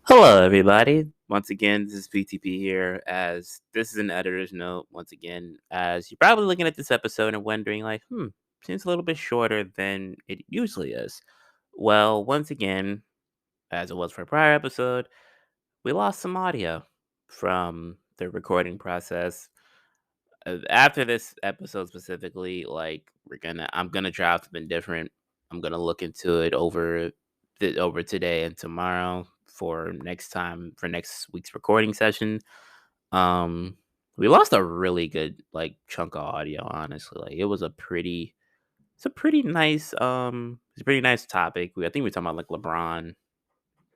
Hello, everybody. Once again, this is PTP here. As this is an editor's note, once again, as you're probably looking at this episode and wondering, like, seems a little bit shorter than it usually is. Well, once again, as it was for a prior episode, we lost some audio from the recording process. After this episode specifically, like, I'm gonna try something different. I'm gonna look into it over today and tomorrow for next week's recording session. Um, we lost a really good like chunk of audio. Honestly, like it's a pretty nice topic. I think we're talking about like LeBron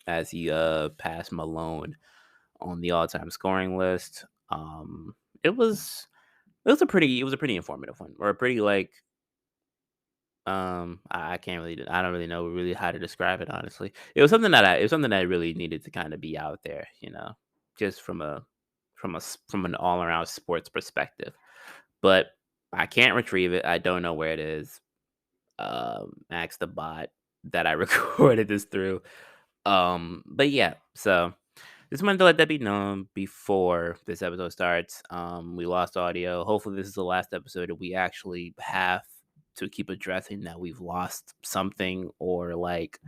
as he passed Malone on the all time scoring list. It was it was a pretty informative one, or a pretty like I don't really know really how to describe it, honestly. It was something that really needed to kind of be out there, just from an all around sports perspective. But I can't retrieve it. I don't know where it is. Ask the bot that I recorded this through. But yeah, so just wanted to let that be known before this episode starts. We lost audio. Hopefully, this is the last episode that we actually have to keep addressing that we've lost something, or like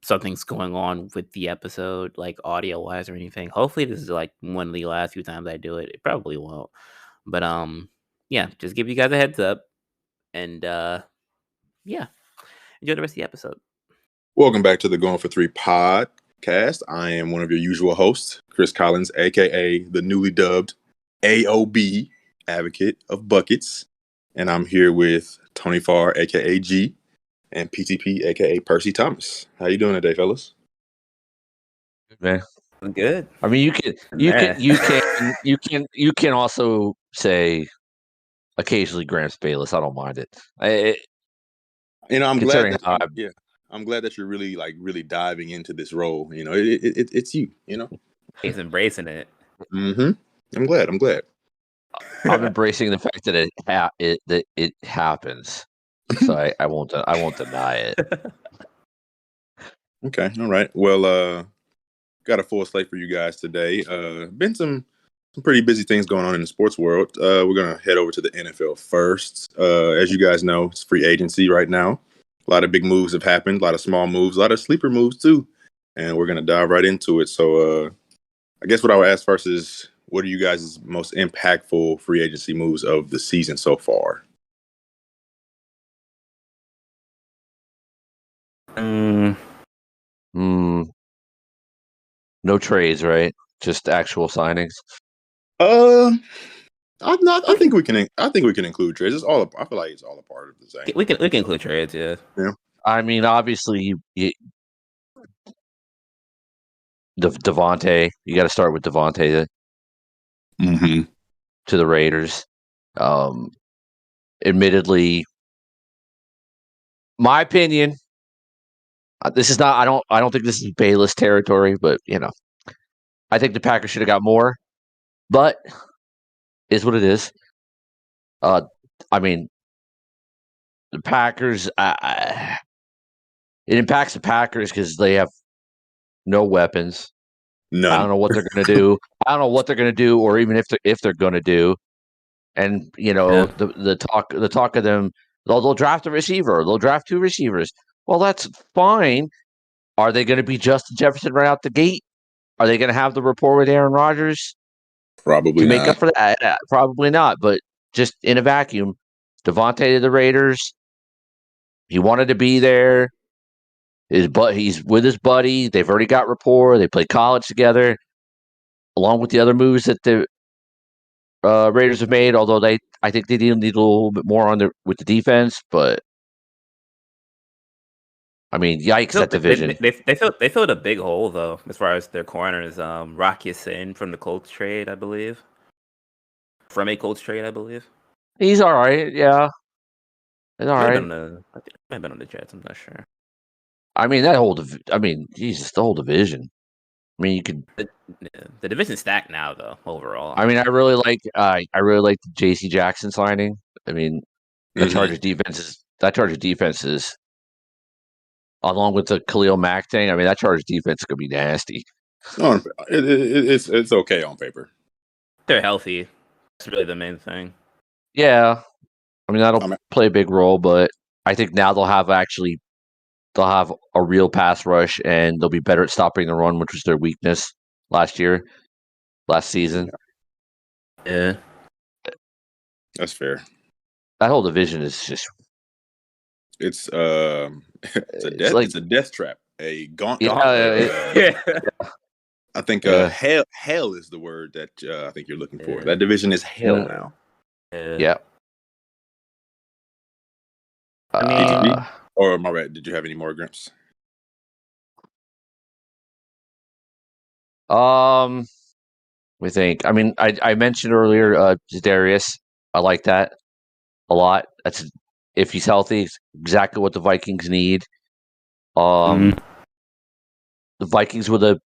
something's going on with the episode, like audio wise or anything. Hopefully, this is like one of the last few times I do it. It probably won't, but yeah, just give you guys a heads up, and yeah, enjoy the rest of the episode. Welcome back to the Going for Three podcast. I am one of your usual hosts, Chris Collins, aka the newly dubbed AOB, Advocate of Buckets. And I'm here with Tony Farr, aka G, and PTP, aka Percy Thomas. How you doing today, fellas? Man, I'm good. I mean, you can also say occasionally Gramps Bayless. I don't mind it. I'm glad that I'm glad that you're really diving into this role. It's you. He's embracing it. Mm-hmm. I'm glad. I'm embracing the fact that it happens. So I won't deny it. Okay. All right. Well, got a full slate for you guys today. Been some pretty busy things going on in the sports world. We're gonna head over to the NFL first. As you guys know, it's free agency right now. A lot of big moves have happened. A lot of small moves. A lot of sleeper moves too. And we're gonna dive right into it. So, I guess what I would ask first is, what are you guys' most impactful free agency moves of the season so far? No trades, right? Just actual signings. I think we can. I think we can include trades. It's all. I feel like it's all a part of the same. We can include trades, yeah. Yeah. I mean, obviously, Devontae. You got to start with Devontae to the Raiders. Admittedly, my opinion. This is not. I don't think this is Bayless territory, but I think the Packers should have got more. But is what it is. I mean, the Packers. It impacts the Packers because they have no weapons. None. I don't know what they're going to do. I don't know what they're going to do, or even if they're going to do. And the talk of them, they'll draft a receiver. They'll draft two receivers. Well, that's fine. Are they going to be Justin Jefferson right out the gate? Are they going to have the rapport with Aaron Rodgers? Probably to not. make up for that. Probably not. But just in a vacuum, Devontae to the Raiders. He wanted to be there. He's with his buddy. They've already got rapport. They played college together, along with the other moves that the Raiders have made. Although I think they need a little bit more with the defense. But I mean, yikes! That division. They filled a big hole though, as far as their corners. Rocky Sin from the Colts trade, I believe. From a Colts trade, I believe. He's all right. Yeah, he's all right. I think it might have been on the Jets. I'm not sure. I mean, Jesus, the whole division. I mean, you could. The division's stacked now, though. Overall, I mean, I really like the J.C. Jackson signing. I mean, that Chargers defense is, along with the Khalil Mack thing. I mean, that Chargers defense is gonna be nasty. It's okay on paper. They're healthy. That's really the main thing. Yeah, I mean that'll I mean, play a big role, but I think now they'll have a real pass rush, and they'll be better at stopping the run, which was their weakness last season. Yeah. that's fair. That whole division is just It's it's like it's a death trap, a gauntlet. yeah, Yeah. I think yeah, hell is the word that I think you're looking for. Yeah. That division is hell yeah, now. yeah. I DTG mean, or my bad? Did you have any more Grimps? We think. I mean, I mentioned earlier Zadarius. I like that a lot. That's if he's healthy, it's exactly what the Vikings need. mm, The Vikings with a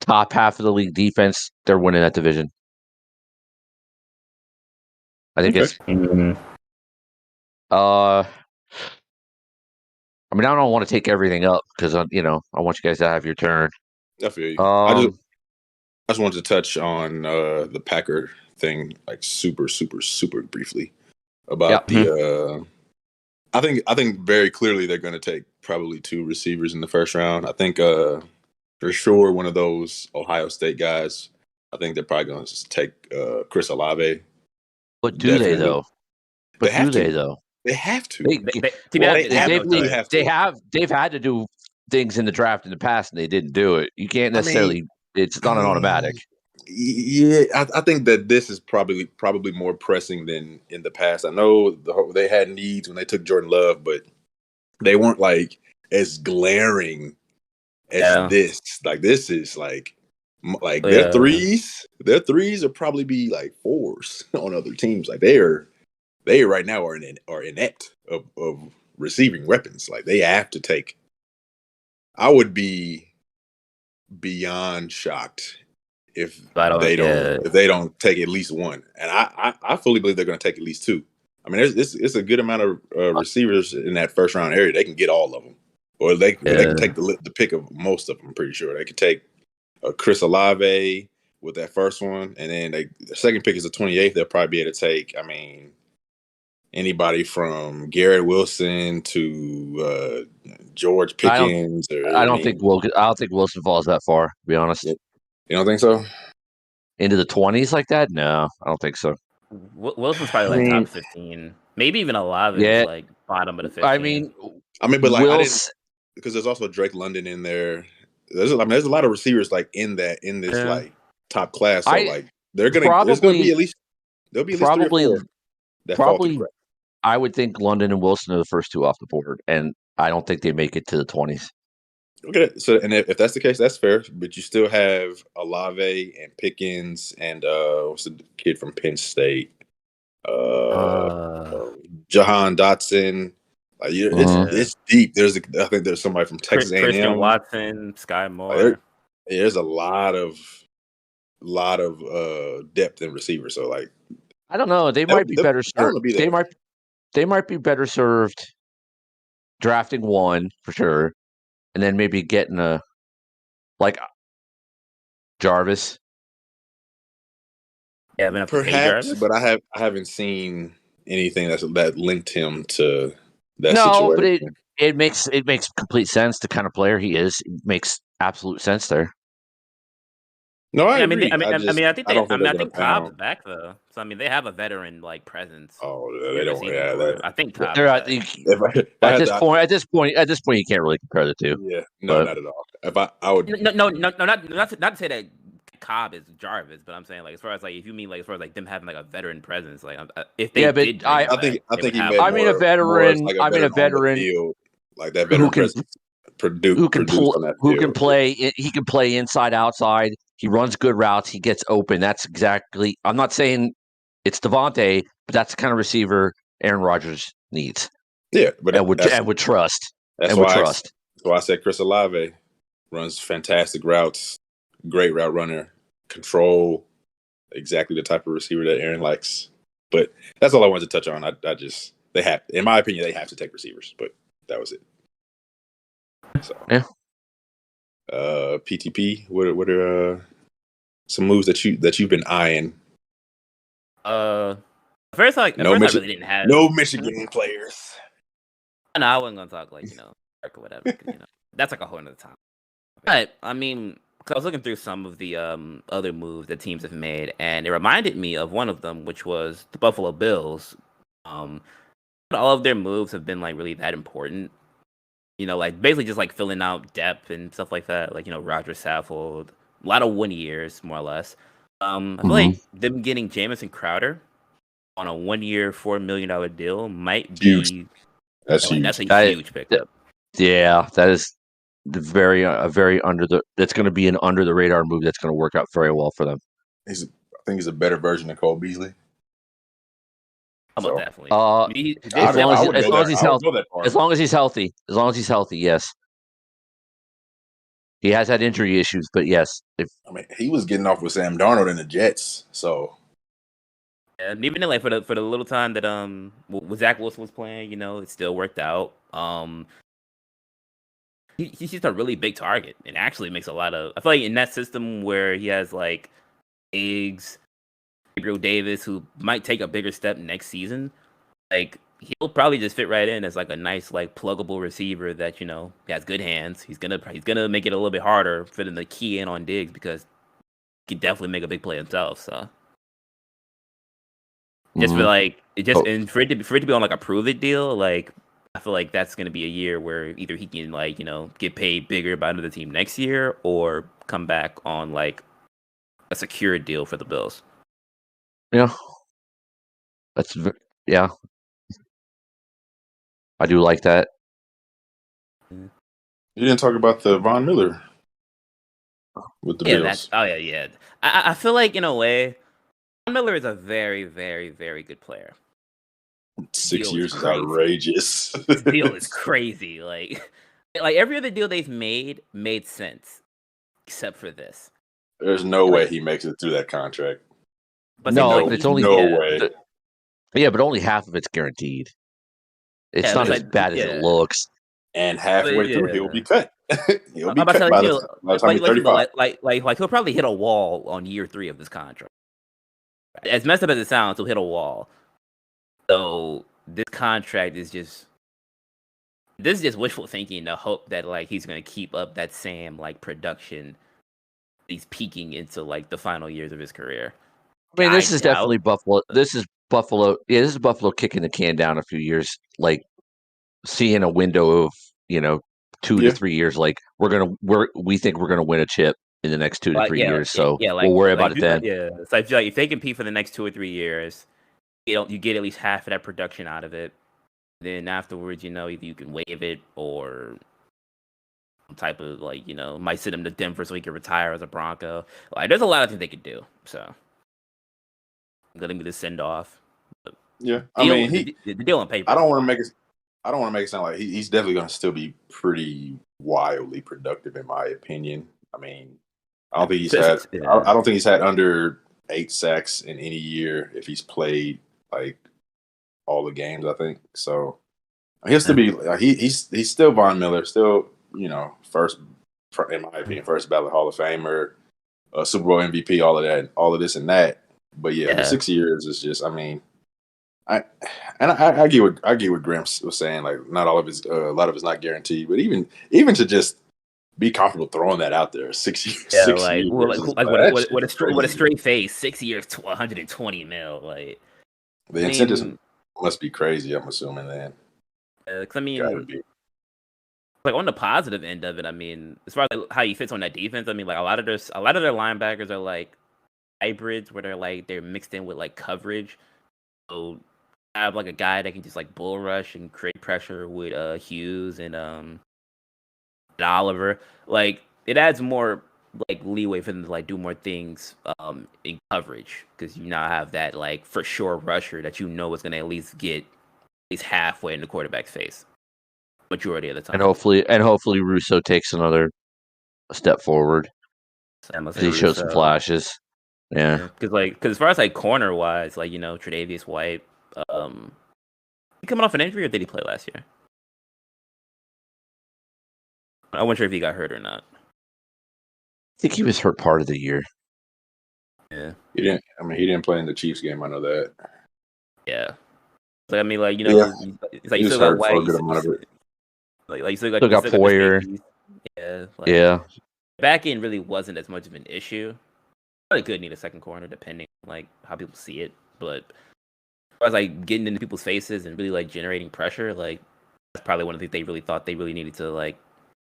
top half of the league defense, they're winning that division. I think Okay, it's. I mean, I don't want to take everything up because I want you guys to have your turn. I feel you. Um, I just wanted to touch on the Packer thing, like super briefly yeah, about the. I think very clearly they're going to take probably 2 receivers in the first round. I think for sure one of those Ohio State guys. I think they're probably going to take Chris Olave. but do they Definitely, though? they But do have they to. though? They have to. They, to be well, honest, They they have no absolutely choice. have to. they've had to do things in the draft in the past, and they didn't do it. You can't I mean, necessarily. It's not an automatic. yeah, I think that this is probably more pressing than in the past. I know they had needs when they took Jordan Love, but they weren't like as glaring as Yeah. this. Like this is like their Yeah. threes will probably be like 4s on other teams. Like they right now are inept of receiving weapons. Like they have to take. I would be beyond shocked But I don't. Yeah. if they don't take at least one, and I fully believe they're going to take at least 2. I mean, it's a good amount of receivers in that first round area. They can get all of them, or they can Yeah. take the pick of most of them. I'm pretty sure they could take Chris Olave with that first one, and then the second pick is the 28th. They'll probably be able to take. I mean, anybody from Garrett Wilson to George I don't. Pickens, or I I don't think mean, I don't think Wilson falls that far. To be honest, you don't think so? into the 20s like that. No, I don't think so. Wilson's probably I like top mean, 15. Maybe even Olave is Yeah, like bottom of the I 15. mean, but like I didn't Wilson. because there's also Drake London in there. There's a lot of receivers like in this Yeah. like top class. So I like there's gonna be probably at least there'll be at least 3 or probably 4 that fall through the probably cracks. I would think London and Wilson are the first 2 off the board, and I don't think they make it to the 20s. Okay, so and if that's the case, that's fair. But you still have Olave and Pickens and what's the kid from Penn State? Uh, Uh, Jahan Dotson. Like yeah. it's deep. I think there's somebody from Texas Christian A&M. Watson, Sky Like, there, Moore. there's a lot of depth in receivers. So like I don't know. They might be they're better bound served. to be there. They might be better served drafting one for sure, and then maybe getting a like Jarvis. Yeah, I've been up to say Perhaps, Jarvis. but I haven't seen anything that linked him to that No, but situation. it makes complete sense. The kind of player he is, it makes absolute sense there. No, I Yeah, I mean, agree. I don't think they're I gonna think Cobb's pound. back though. So I mean, they have a veteran like presence Oh, in they the don't. receiving Yeah, core. that. I think Yeah. Cobb's They're back. If I at had this to, point. At this point, you can't really compare the two. yeah, no, But not at all. If I would, No, not to say that Cobb is Jarvis, but I'm saying like as far as like if you mean like as far as like them having like a veteran presence, like if they yeah, but did bring him back, I they would think he have meant I one. mean a more as veteran. like a I mean a veteran on the veteran field, like that who veteran can presence produced on that who can field. play. He can play inside outside. He runs good routes. He gets open. That's exactly. I'm not saying it's Devontae, but that's the kind of receiver Aaron Rodgers needs Yeah, but and would trust that's and would why trust. that's why I said Chris Olave runs fantastic routes, great route runner, control, exactly the type of receiver that Aaron likes. But that's all I wanted to touch on. I just they have, in my opinion, they have to take receivers. But that was it. So Yeah. PTP. What are some moves that you've been eyeing? Uh, at first I really didn't have. No Michigan players. No, I wasn't gonna talk like or whatever. 'Cause, that's like a whole nother time. But I mean, 'cause I was looking through some of the other moves that teams have made, and it reminded me of one of them, which was the Buffalo Bills. Um, all of their moves have been like really that important. Like basically just like filling out depth and stuff like that. Like Roger Saffold, a lot of 1 years more or less. I feel like them getting Jamison Crowder on a 1 year, $4 million deal might Huge. be That's like that's huge. a huge pickup. Yeah, that is very under the. That's going to be an under the radar move. That's going to work out very well for them. I think he's a better version of Cole Beasley. Almost definitely. As long as he's healthy. As long as he's healthy, yes. He has had injury issues, but yes. He was getting off with Sam Darnold in the Jets, so. And even like for the little time that Zach Wilson was playing, it still worked out. He's just a really big target, and actually makes a lot of. I feel like in that system where he has like Iggs, Gabriel Davis, who might take a bigger step next season, like he'll probably just fit right in as like a nice like pluggable receiver that has good hands. He's gonna make it a little bit harder for them to key in on Diggs because he can definitely make a big play himself. So just for like and for it to be on like a prove it deal, like I feel like that's gonna be a year where either he can like get paid bigger by another team next year or come back on like a secured deal for the Bills. Yeah, yeah. I do like that. You didn't talk about the Von Miller with the Bills. Yeah. I feel like in a way, Von Miller is a very, very, very good player. 6 years is outrageous. This deal is crazy. Like every other deal they've made sense, except for this. There's no way he makes it through that contract. But no, it's only no way. Yeah, but only half of it's guaranteed. It's not as bad as it looks. And halfway through, he'll be cut. He'll be cut by the time he's 35. Like he'll probably hit a wall on year 3 of this contract. As messed up as it sounds, he'll hit a wall. So this contract is just wishful thinking to hope that like he's gonna keep up that same like production. He's peaking into like the final years of his career. I mean, this is definitely Buffalo. This is Buffalo. Yeah, this is Buffalo kicking the can down a few years, like seeing a window of 2 to 3 years. Like we think we're gonna win a chip in the next 2 to 3 years. So we'll worry about it then. Yeah, so I feel like if they compete for the next 2 or 3 years, you get at least half of that production out of it. Then afterwards, either you can waive it or some type of like might send him to Denver so he can retire as a Bronco. Like there's a lot of things they could do. So gonna be the send off. Yeah, I mean the deal on paper. I don't want to make it sound like he's definitely going to still be pretty wildly productive in my opinion. I mean, I don't think he's had under 8 sacks in any year if he's played like all the games. I think so. He has to be. He's still Von Miller, still first in my opinion, first ballot Hall of Famer, Super Bowl MVP, all of that, all of this and that. But the 6 years is just. I mean, I get what Gramps was saying. Like, not all of his, a lot of it's not guaranteed. But even to just be comfortable throwing that out there, 6 years. Yeah, 6 like, years what a straight face, 6 years, $120 million. Like the incentives must be crazy. I'm assuming then. Cause I mean, like on the positive end of it, I mean, as far as like, how he fits on that defense, I mean, like a lot of their linebackers are like hybrids where they're mixed in with like coverage. So I have like a guy that can just like bull rush and create pressure with Hughes and Oliver. Like it adds more like leeway for them to like do more things in coverage because you now have that like for sure rusher that is gonna at least get at least halfway in the quarterback's face majority of the time. And hopefully Russo takes another step forward. He showed some flashes. Yeah. Because as far as like corner wise, like Tre'Davious White, he coming off an injury or did he play last year? I wasn't sure if he got hurt or not. think he was hurt part of the year. Yeah. He didn't. I mean, he didn't play in the Chiefs game. I know that. Yeah. Like I mean, like Yeah, it's like he you was still got hurt for a White, good amount of it. like you Still you got still got the Poyer. safeties. Yeah. Like Yeah. back end really wasn't as much of an issue. Probably could need a second corner depending on like how people see it, but as far as like getting into people's faces and really like generating pressure, like that's probably one of the things they really thought they really needed to like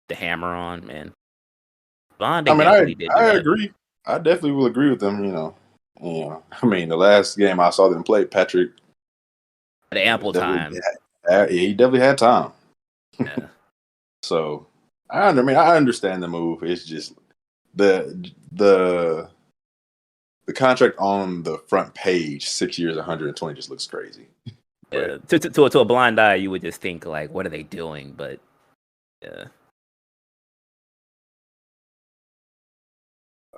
to hammer on. And Bond, I they mean, definitely did do I that. agree. I definitely will agree with them. I mean, the last game I saw them play, Patrick At ample definitely time. he definitely had time. Yeah. So I understand the move. It's just the contract on the front page, 6 years, 120, just looks crazy. Yeah. To a blind eye, you would just think like, what are they doing? But yeah.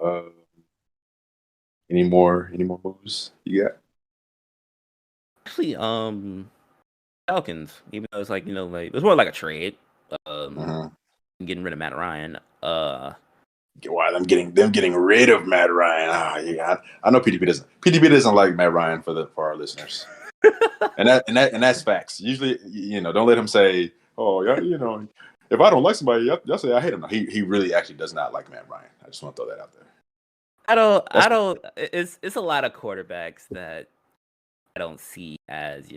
Uh, any more moves you got? Actually, Falcons, even though it's like, like it was more like a trade. Uh-huh. Getting rid of Matt Ryan. Why them getting rid of Matt Ryan? Yeah, I know PDP doesn't like Matt Ryan for our listeners, and that's facts. Usually, don't let him say, "Oh, yeah, if I don't like somebody, y'all say I hate him." No, he really actually does not like Matt Ryan. I just want to throw that out there. I don't. It's a lot of quarterbacks that I don't see as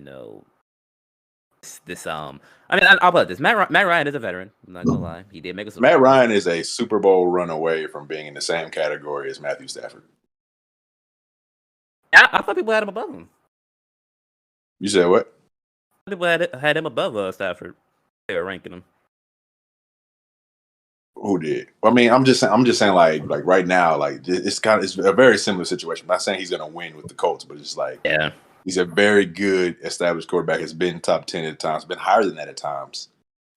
this. I mean, I'll put it this. Matt Ryan is a veteran. I'm not gonna lie. He did make a Super Matt Bowl. Ryan is a Super Bowl run away from being in the same category as Matthew Stafford. I thought people had him above him. You said what? People had him above Stafford. They were ranking him. Who did? I mean, I'm just saying, like right now, like it's a very similar situation. I'm not saying he's gonna win with the Colts, but it's like Yeah. he's a very good established quarterback. Has been top 10 at times, been higher than that at times.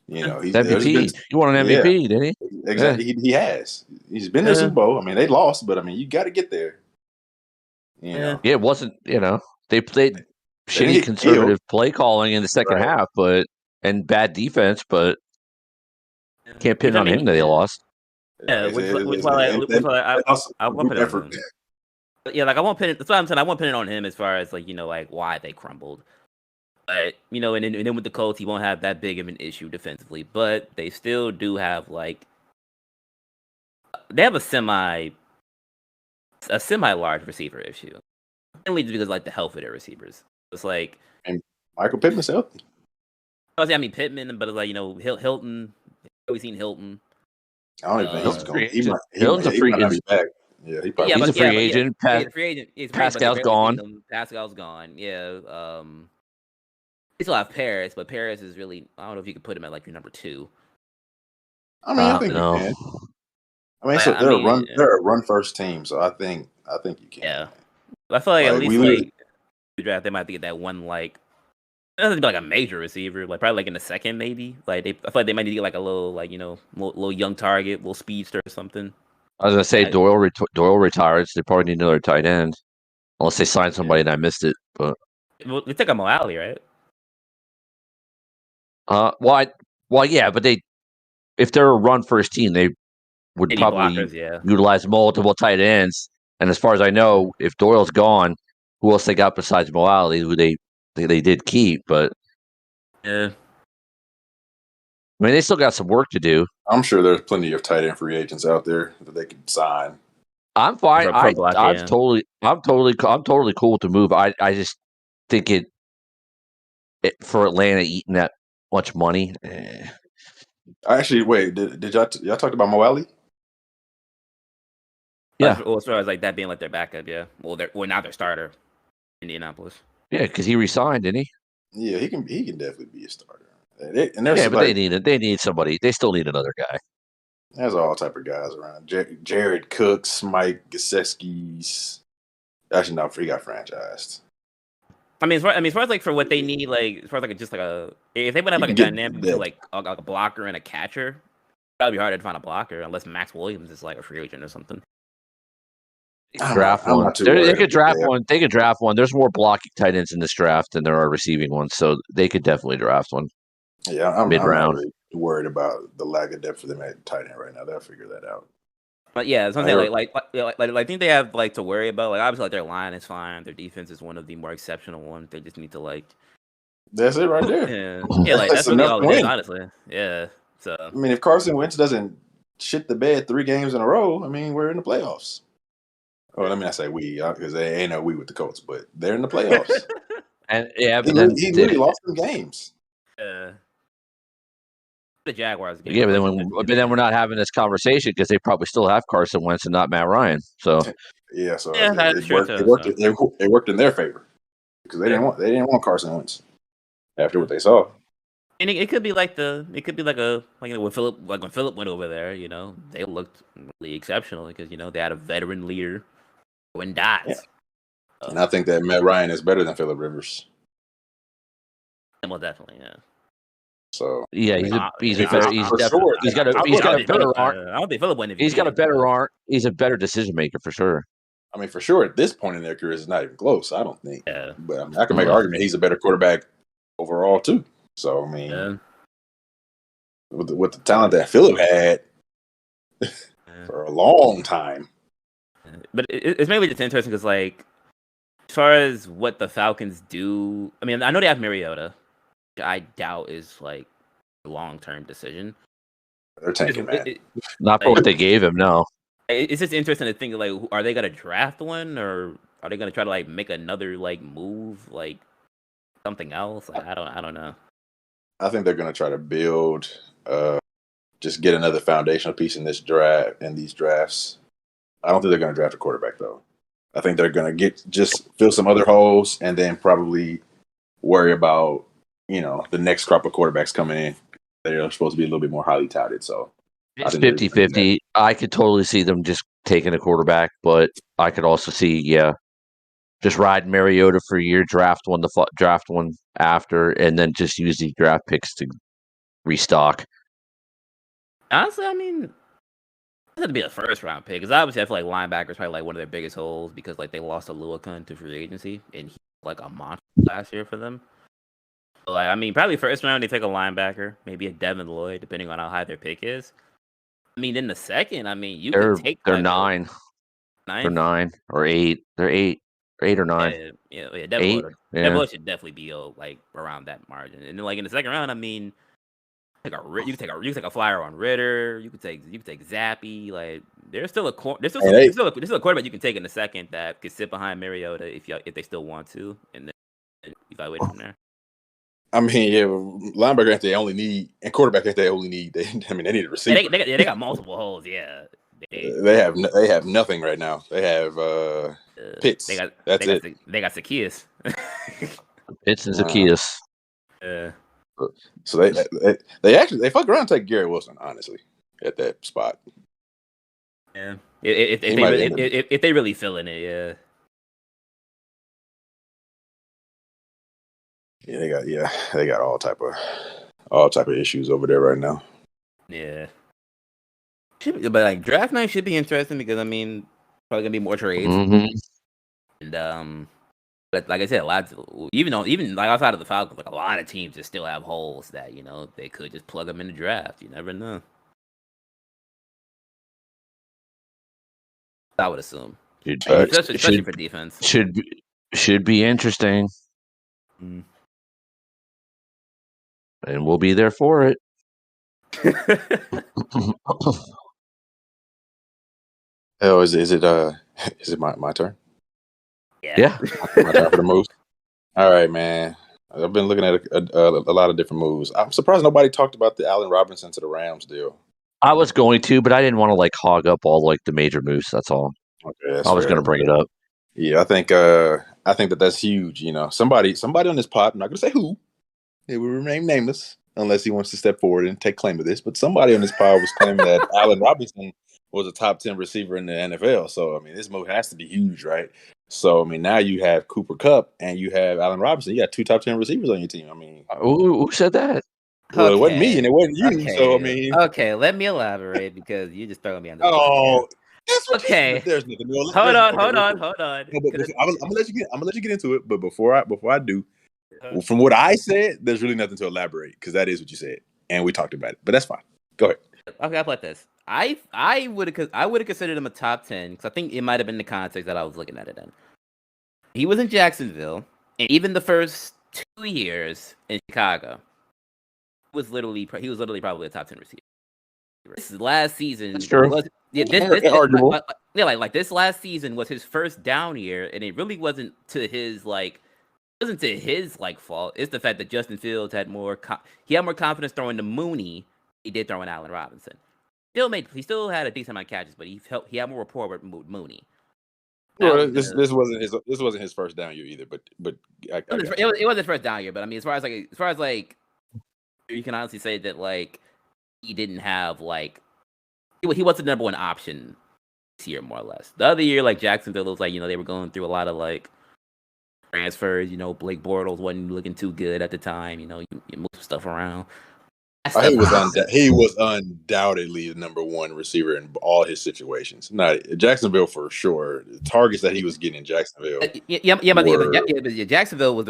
He's MVP. You won an MVP, didn't he? Exactly. Yeah. He has. He's been to the Super Bowl. I mean, they lost, but I mean, you got to get there. Yeah, it wasn't. They played They didn't shitty get conservative killed. play calling in the second Right. half, and bad defense, but can't pin Which, I on mean, him that they lost. Yeah, which I won't put it on him. But yeah, like I won't pin it. That's what I'm saying. I won't pin it on him as far as like why they crumbled. But and then with the Colts, he won't have that big of an issue defensively. But they still do have they have a semi large receiver issue. Mainly just because like the health of their receivers. It's like And Michael Pittman's healthy. I mean Pittman, but it's like Hilton. Always seen Hilton. I don't even think he's going. Hilton's a He free might not be agent. back. Yeah, He's a free agent. Free agent. It's Pascal's gone. Pascal's gone. Yeah. They still have Paris, but Paris is really. I don't know if you could put him at like your number 2. I mean, I think you can. I mean, so they're a run first team, so I think you can. Yeah, I feel like at least like the draft they might have to get that one like. It doesn't be like a major receiver, like probably like in the second maybe. Like I feel like they might need to get like a little like little young target, little speedster or something. I was gonna say Doyle retires. They probably need another tight end, unless they sign somebody and I missed it. But they took a Mo Alley, right? Well, yeah, but if they're a run first team, they would probably utilize multiple tight ends. And as far as I know, if Doyle's gone, who else they got besides Mo Alley, who they did keep? But yeah, I mean, they still got some work to do. I'm sure there's plenty of tight end free agents out there that they could sign. I'm fine. I'm totally cool with the move. I just think it for Atlanta eating that much money. Actually, wait, did y'all talk about Mo Alley? Yeah. As far as like that being like their backup, yeah. Well, now their starter, Indianapolis. Yeah, because he resigned, didn't he? Yeah, he can definitely be a starter. But they need somebody. They still need another guy. There's all type of guys around. Jared Cooks, Mike Gesicki's. Actually, no, he got franchised. I mean, as far as like for what they need, like as far as like just like if they would have like a dynamic between like a blocker and a catcher, that'd be harder to find a blocker unless Max Williams is like a free agent or something. Draft one. They could draft one. They could draft one. There's more blocking tight ends in this draft than there are receiving ones, so they could definitely draft one. Yeah, I'm mid-round. not really worried about the lack of depth for them at tight end right now. They'll figure that out. But yeah, I something heard- I think they have like to worry about. Like obviously, like their line is fine. Their defense is one of the more exceptional ones. They just need to like, That's it right there. yeah, like That's that's really enough all to it is, win. honestly. Yeah. So I mean, if Carson Wentz doesn't shit the bed 3 games in a row, I mean, we're in the playoffs. Oh, let me not say we, because they ain't no we with the Colts, but they're in the playoffs. And yeah, he, but then he really lost some games. the Jaguars game. yeah, but then we're not having this conversation because they probably still have Carson Wentz and not Matt Ryan. So Yeah, so yeah, that's it true worked. too. It worked in their favor because they didn't want Carson Wentz after what they saw. And it could be like when Philip went over there, you know, they looked really exceptional because you know they had a veteran leader when dots. Yeah. And I think that Matt Ryan is better than Phillip Rivers. Well, definitely, yeah. So yeah, he's a better. He's got a better arm. I don't think Philip went. He's got a better arm. He's a better decision maker for sure. I mean, for sure, at this point in their careers, it's not even close. I don't think. Yeah. But I mean, I can make an argument he's a better quarterback overall too. So I mean, with the talent that Phillip had for a long time. But it's maybe just interesting because, like, as far as what the Falcons do, I mean, I know they have Mariota, which I doubt is like a long-term decision. They're tanking, man. Not for what they gave him, no. It's just interesting to think, like, are they gonna draft one, or are they gonna try to like make another like move, like something else? Like, I don't know. I think they're gonna try to build, just get another foundational piece in this draft, in these drafts. I don't think they're gonna draft a quarterback though. I think they're gonna just fill some other holes and then probably worry about, you know, the next crop of quarterbacks coming in. They're supposed to be a little bit more highly touted. So it's 50-50. I could totally see them just taking a quarterback, but I could also see, just ride Mariota for a year, draft one after, and then just use these draft picks to restock. Honestly, I mean, it had to be a first-round pick because obviously I feel like linebackers probably like one of their biggest holes because like they lost to Luakun to free agency and he was like a monster last year for them. So, like, I mean, probably first round they take a linebacker, maybe a Devin Lloyd, depending on how high their pick is. I mean, in the second, I mean, They're could take they're like 9. They're 9 or 8. They're 8 or 9. Yeah. Devin 8. Lloyd, Yeah. Devin Lloyd should definitely be like around that margin. And then like in the second round, I mean, you can take a flyer on Ritter. You could take Zappy. Like there's still a quarterback you can take in the second that could sit behind Mariota if they still want to, and then evaluate from there. I mean, yeah, linebacker ain't they only need, and quarterback ain't they only need. They need a receiver. They got multiple holes. Yeah, they have nothing right now. They have Pitts. They got Zacchaeus. Pitts and Zacchaeus. So they fuck around and take Garrett Wilson, honestly, at that spot. Yeah, if they really fill in it, yeah. Yeah, they got all type of issues over there right now. Yeah, but like draft night should be interesting because I mean, probably gonna be more trades, and but like I said, even like outside of the Falcons, like a lot of teams just still have holes that you know they could just plug them in the draft. You never know. I would assume, especially for defense, should be interesting. And we'll be there for it. Oh, is it my turn? Yeah. My turn for the moves. All right, man. I've been looking at a lot of different moves. I'm surprised nobody talked about the Allen Robinson to the Rams deal. I was going to, but I didn't want to like hog up all like the major moves. That's all. Okay, I was going to bring it up. Yeah, I think that's huge. You know, somebody on this pod. I'm not going to say who. It will remain nameless unless he wants to step forward and take claim of this. But somebody on this pod was claiming that Allen Robinson was a top 10 receiver in the NFL. So I mean, this move has to be huge, right? So I mean, now you have Cooper Kupp and you have Allen Robinson. You got 2 top 10 receivers on your team. I mean, who said that? Well, It wasn't me and it wasn't you. Okay. So I mean, okay, let me elaborate because you just throwing me under the bus. Okay. There's nothing. Hold on. I'm gonna let you get into it. But before I do, from what I said, there's really nothing to elaborate because that is what you said, and we talked about it. But that's fine. Go ahead. Okay, I'll play this. I would have considered him a top 10 because I think it might have been the context that I was looking at it in. He was in Jacksonville, and even the first 2 years in Chicago, he was literally probably a top 10 receiver. This last season That's true. was Arguable. like this last season was his first down year, and it really wasn't to his fault. It's the fact that Justin Fields had more confidence throwing to Mooney. He did throwing Allen Robinson. He still had a decent amount of catches, but he had more rapport with Mooney. Well, this wasn't his first down year either, but it was his first down year. But I mean, as far as you can honestly say that like he didn't have like he wasn't the number one option this year, more or less. The other year, like Jacksonville was like they were going through a lot of like transfers. Blake Bortles wasn't looking too good at the time. You move stuff around. He was undoubtedly the number one receiver in all his situations. Not Jacksonville for sure. The targets that he was getting in Jacksonville. But Jacksonville was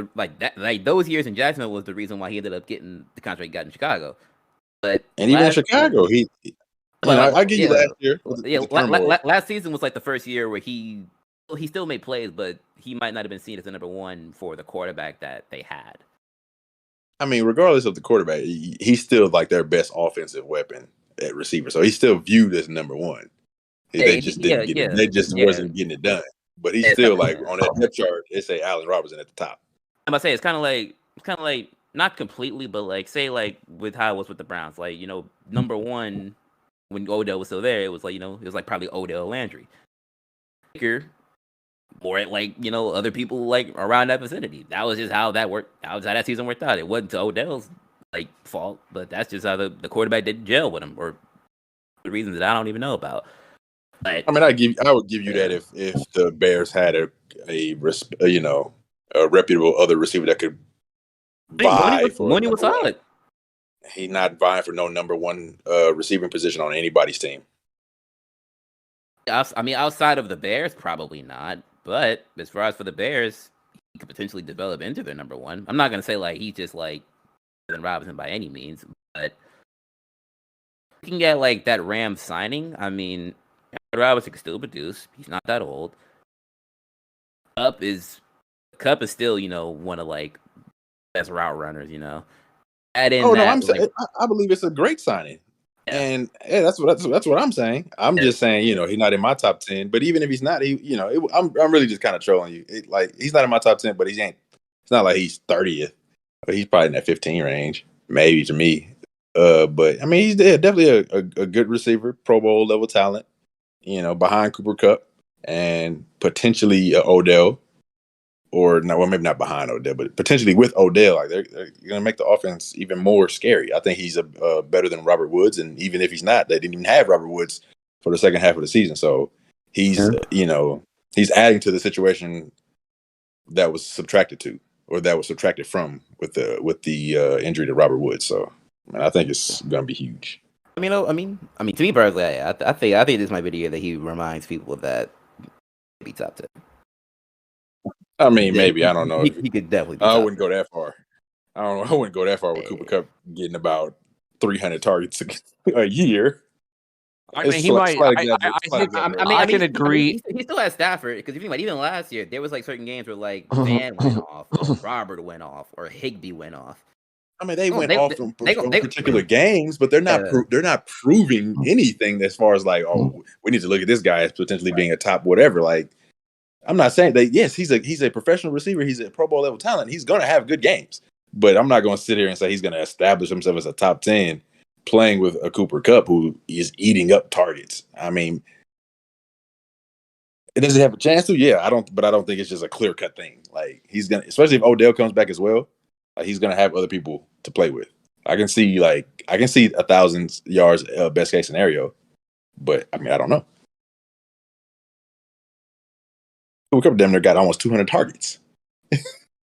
those years in Jacksonville was the reason why he ended up getting the contract he got in Chicago. But even in Chicago, I give you last year. Last season was like the first year where he still made plays, but he might not have been seen as the number one for the quarterback that they had. I mean, regardless of the quarterback, he's still like their best offensive weapon at receiver. So he's still viewed as number one. They just didn't get it. They just wasn't getting it done. But he's still like on that depth chart. They say Allen Robinson at the top. I'm about to say it's kind of like not completely, but like say like with how it was with the Browns, like number one when Odell was still there, it was like it was like probably Odell Landry. Or at like other people like around that vicinity. That was just how that worked. That was how that season worked out. It wasn't to Odell's like fault, but that's just how the quarterback didn't gel with him, or the reasons that I don't even know about. But I mean, I would give you that if the Bears had a reputable other receiver that could vie for Mooney was solid. He's not vying for no number one receiving position on anybody's team. I mean, outside of the Bears, probably not. But as far as for the Bears, he could potentially develop into their number one. I'm not gonna say like he's just like Robinson by any means, but looking at like that Rams signing, I mean, Robinson can still produce. He's not that old. Cup is still one of like best route runners. I believe it's a great signing. Yeah. And that's what I'm saying. I'm just saying, he's not in my top 10. But even if he's not, I'm really just kind of trolling you. He's not in my top 10, but it's not like he's 30th. But he's probably in that 15 range, maybe to me. But I mean, he's definitely a good receiver, Pro Bowl level talent. Behind Cooper Kupp and potentially Odell, or no, well, maybe not behind Odell, but potentially with Odell. Like they're going to make the offense even more scary. I think he's better than Robert Woods, and even if he's not, they didn't even have Robert Woods for the second half of the season. So he's he's adding to the situation that was subtracted from with the injury to Robert Woods. So I think it's going to be huge. I mean, to me personally, I think this might be the year that he reminds people of that be top 10. I mean, maybe I don't know. He could definitely. I wouldn't go that far. I don't know. I wouldn't go that far with Cooper Kupp getting about 300 targets a year. I mean, he might. I can agree. He still has Stafford because even last year there was like certain games where like Van went off, or Robert went off, or Higbee went off. I mean, they went off from particular games, but they're not proving anything as far as like, we need to look at this guy as potentially being a top whatever. Like, I'm not saying that. Yes, he's a professional receiver. He's a Pro Bowl level talent. He's going to have good games, but I'm not going to sit here and say he's going to establish himself as a top 10 playing with a Cooper Kupp who is eating up targets. I mean, does he have a chance to? Yeah, I don't think it's just a clear cut thing. Like he's gonna, especially if Odell comes back as well. He's going to have other people to play with. I can see 1,000 yards best case scenario, but I mean, I don't know. Cooper Kupp damn near got almost 200 targets.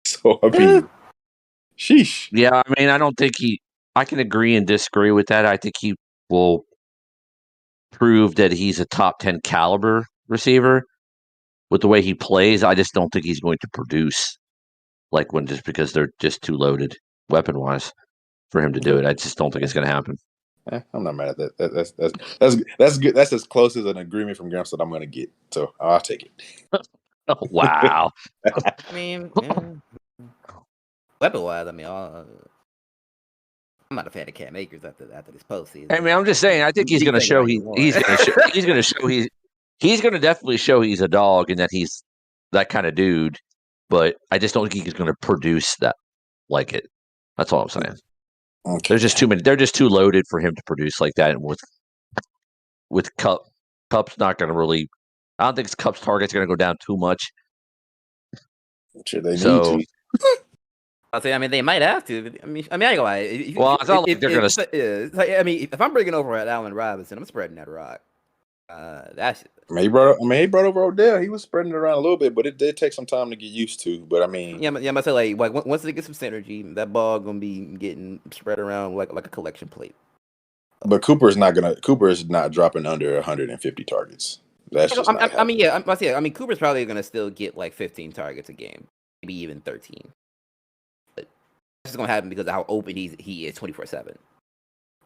So I mean, sheesh. Yeah, I mean, I don't think I can agree and disagree with that. I think he will prove that he's a top 10 caliber receiver with the way he plays. I just don't think he's going to produce just because they're just too loaded weapon wise for him to do it. I just don't think it's going to happen. I'm not mad at that. That's good. That's as close as an agreement from Gramps that I'm gonna get. So I'll take Oh, wow. I mean, yeah. Weapon wise, I mean, I'm not a fan of Cam Akers after this postseason. I mean, I'm just saying. I think he's You going to can take it show how you want. he's going to show he's going to definitely show he's a dog and that he's that kind of dude. But I just don't think he's going to produce that like it. That's all I'm saying. Okay. There's just too many. They're just too loaded for him to produce like that. And with Cup's not going to really. I don't think Cup's target's going to go down too much. Sure, they need So to. I'll say, I mean, they might have to. I mean, I ain't gonna lie. well, it's not like they're going to. It's like, I mean, if I'm bringing over at Allen Robinson, I'm spreading that rock. That's. I mean, he brought over Odell. He was spreading it around a little bit, but it did take some time to get used to. But I mean, Yeah, I'm gonna say like once they get some synergy, that ball gonna be getting spread around like a collection plate. but Cooper is not dropping under 150 targets. That's just not I happening. mean, yeah, I mean, Cooper's probably gonna still get like 15 targets a game, maybe even 13. But that's just gonna happen because of how open he is 24/7.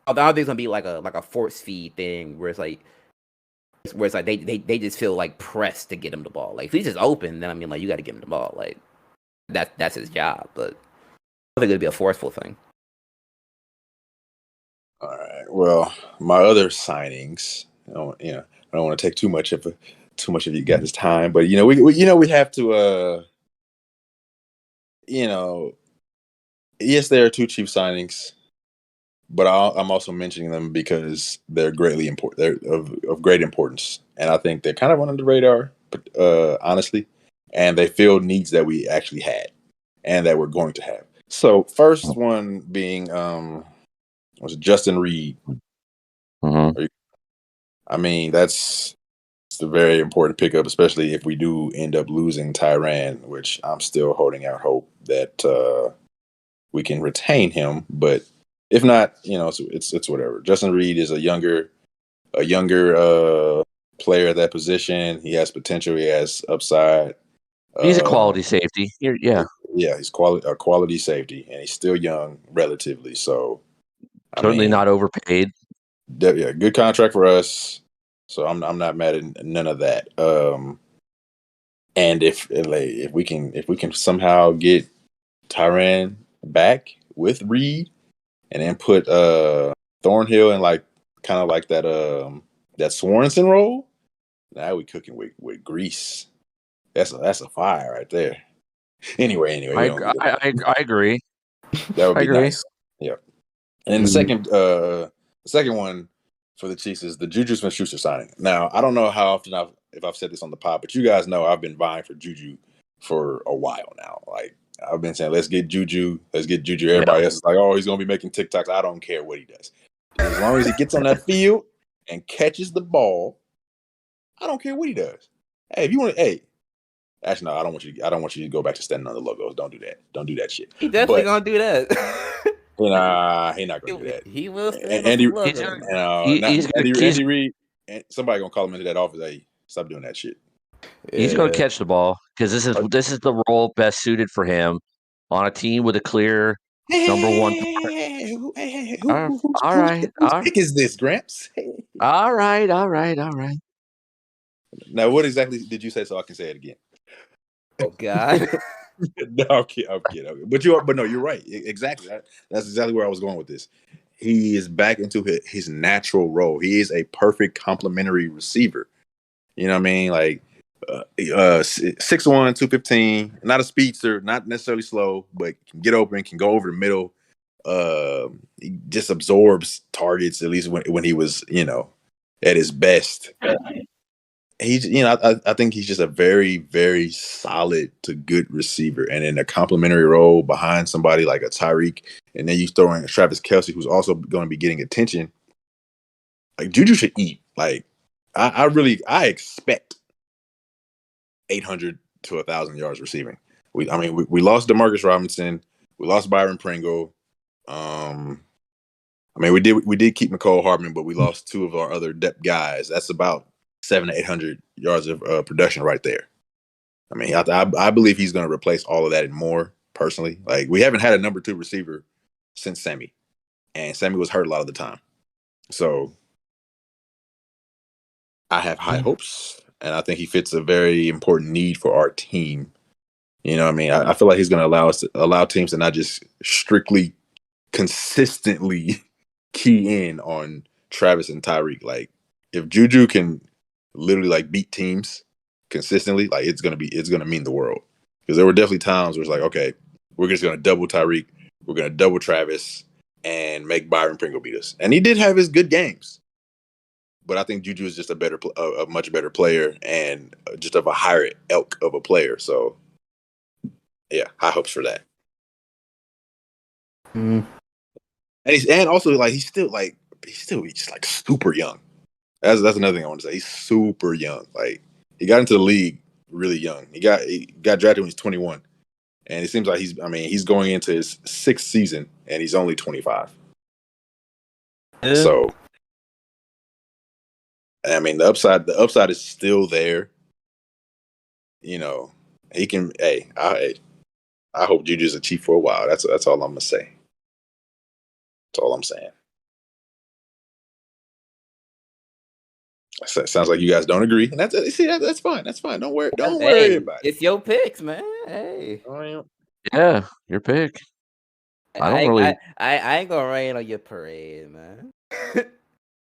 I don't think it's gonna be like a force feed thing where it's like they just feel like pressed to get him the ball. Like if he's just open, then I mean like you got to give him the ball. Like that's his job. But I think it'd be a forceful thing. All right. Well, my other signings. I don't want to take too much of you guys' time, but we have to. Yes, there are two chief signings, but I'm also mentioning them because they're greatly important. They're of great importance, and I think they're kind of under the radar, honestly, and they fill needs that we actually had and that we're going to have. So, first one being was Justin Reed. Mm-hmm. I mean, it's a very important pickup, especially if we do end up losing Tyrann, which I'm still holding out hope that we can retain him. But if not, it's whatever. Justin Reed is a younger player at that position. He has potential. He has upside. He's a quality safety. Yeah, he's a quality safety, and he's still young, relatively. So, certainly not overpaid. Yeah, good contract for us. So I'm not mad at none of that. And if we can somehow get Tyrann back with Reed, and then put Thornhill in like kind of like that Swanson role, now we cooking with grease. That's a fire right there. Anyway, I agree. That would be nice. Yeah. And then the second one for the Chiefs is the Juju Smith-Schuster signing. Now, I don't know how often if I've said this on the pod, but you guys know I've been vying for Juju for a while now. Like I've been saying, let's get Juju. Everybody else is like, oh, he's gonna be making TikToks. I don't care what he does, as long as he gets on that field and catches the ball. I don't care what he does. Hey, if you want to, actually, no, I don't want you to go back to standing on the logos. Don't do that. Don't do that shit. He definitely gonna do that. Nah, he's not gonna do that. He will stand Andy, Andy Reid. Somebody gonna call him into that office. Hey, stop doing that shit. He's going to catch the ball because this is the role best suited for him on a team with a clear number one. All right. Whose pick is this, Gramps? All right. Now, what exactly did you say so I can say it again? Oh God. No, I'm kidding. But no, you're right. Exactly. That's exactly where I was going with this. He is back into his natural role. He is a perfect complementary receiver. You know what I mean? Like 6'1", 215, not a speedster, not necessarily slow, but can get open, can go over the middle. He just absorbs targets, at least when he was, at his best. He's, I think he's just a very, very solid to good receiver, and in a complimentary role behind somebody like a Tyreek, and then you throw in Travis Kelce, who's also going to be getting attention. Like Juju should eat. Like I expect 800 to 1,000 yards receiving. We lost Demarcus Robinson, we lost Byron Pringle. We did keep Mecole Hardman, but we lost two of our other depth guys. That's about 700 to 800 yards of production right there. I mean, I believe he's going to replace all of that and more. Personally, like we haven't had a number 2 receiver since Sammy, and Sammy was hurt a lot of the time. So I have high hopes, and I think he fits a very important need for our team. You know what I mean? I feel like he's going to allow teams to not just strictly consistently key in on Travis and Tyreek. Like if Juju can literally like beat teams consistently, like it's gonna mean the world. Because there were definitely times where it's like, okay, we're just gonna double Tyreek, we're gonna double Travis, and make Byron Pringle beat us. And he did have his good games, but I think Juju is just a much better player and just of a higher ilk of a player. So yeah, high hopes for that. Mm. And also like he's still just like super young. That's another thing I want to say. He's super young. Like he got into the league really young. He got drafted when he's 21, and it seems like he's going into his 6th season, and he's only 25. So I mean the upside is still there. You know, he can. Hey, I hope Juju's a Chief for a while. That's all I'm gonna say. That's all I'm saying. Sounds like you guys don't agree, and that's fine. That's fine. Don't worry. Don't worry about it. It's your picks, man. Hey, Yeah, your pick. I don't really. I ain't gonna rain on your parade, man.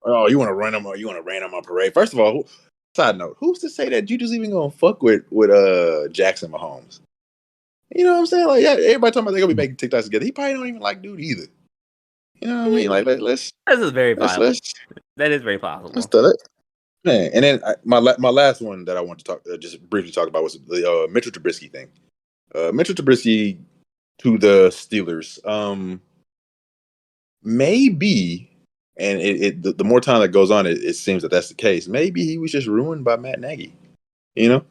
Oh, you want to run him? You want to rain on my parade? First of all, side note: who's to say that Juju's even gonna fuck with Jackson Mahomes? You know what I'm saying? Like, yeah, everybody talking about they're gonna be making TikToks together. He probably don't even like dude either. You know what I mean? Like, let's This is very possible. let's That is very possible. do it. Man, and then my last one that I want to talk just briefly talk about was the Mitchell Trubisky thing. Mitchell Trubisky to the Steelers. Maybe, and the more time that goes on, it seems that that's the case. Maybe he was just ruined by Matt Nagy. You know.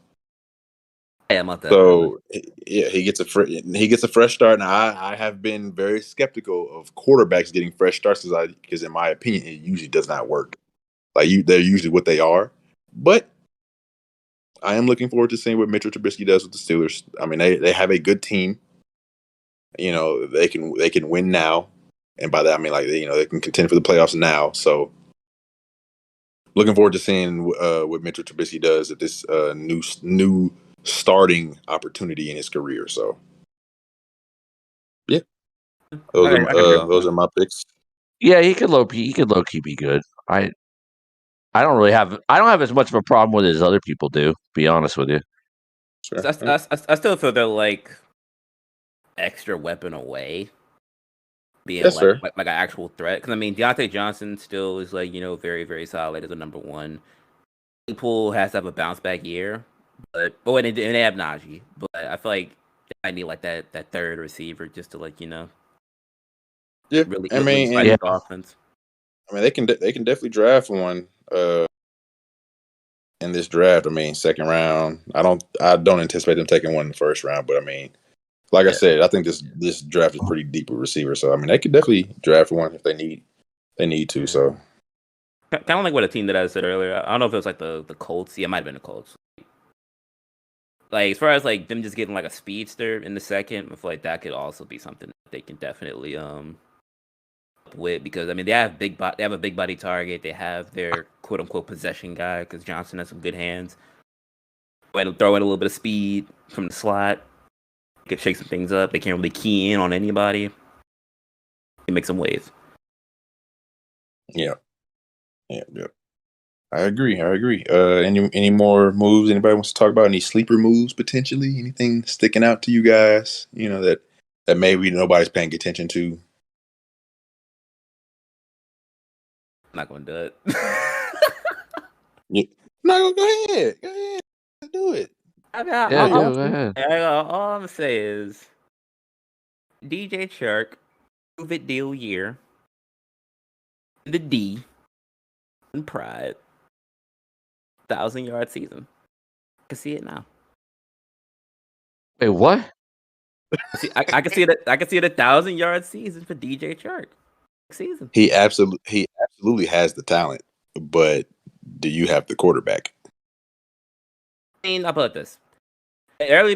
Yeah, I'm out there. So yeah, he gets a fresh start, and I have been very skeptical of quarterbacks getting fresh starts because in my opinion, it usually does not work. Like they're usually what they are, but I am looking forward to seeing what Mitchell Trubisky does with the Steelers. I mean, they have a good team. You know, they can win now, and by that I mean like they can contend for the playoffs now. So, looking forward to seeing what Mitchell Trubisky does at this new starting opportunity in his career. So, yeah, those are my picks. Yeah, he could low key be good. I don't have as much of a problem with it as other people do. To be honest with you. Sure. I still feel they're like extra weapon away, being Yes, sir. like an actual threat. Because I mean, Deontay Johnson still is like very very solid as a number one. Claypool has to have a bounce back year, and they have Najee, but I feel like I need like that third receiver just to Yeah, really I mean, spice the offense. I mean, they can definitely draft one in this draft. I mean, second round. I don't anticipate them taking one in the first round, but I mean, like I said, I think this draft is pretty deep with receivers. So I mean, they could definitely draft one if they need to. So kind of like what a team that I said earlier. I don't know if it was like the Colts. Yeah, it might have been the Colts. Like as far as like them just getting like a speedster in the second, I feel like that could also be something that they can definitely with, because I mean they have a big body target. They have their quote unquote possession guy because Johnson has some good hands. Throw in a little bit of speed from the slot. Could shake some things up. They can't really key in on anybody. It makes some waves. Yeah. I agree. Any more moves anybody wants to talk about? Any sleeper moves potentially? Anything sticking out to you guys? You know that maybe nobody's paying attention to. I'm not gonna do it. Yeah. No, go ahead. Do it. Go ahead. All I'm gonna say is DJ Chark, prove it deal year. The D and Pride. 1,000-yard season. I can see it now. Wait, what? I can see it. I can see it 1,000-yard season for DJ Chark. Season. He absolutely has the talent, but do you have the quarterback? I mean, I'll put it this: in the early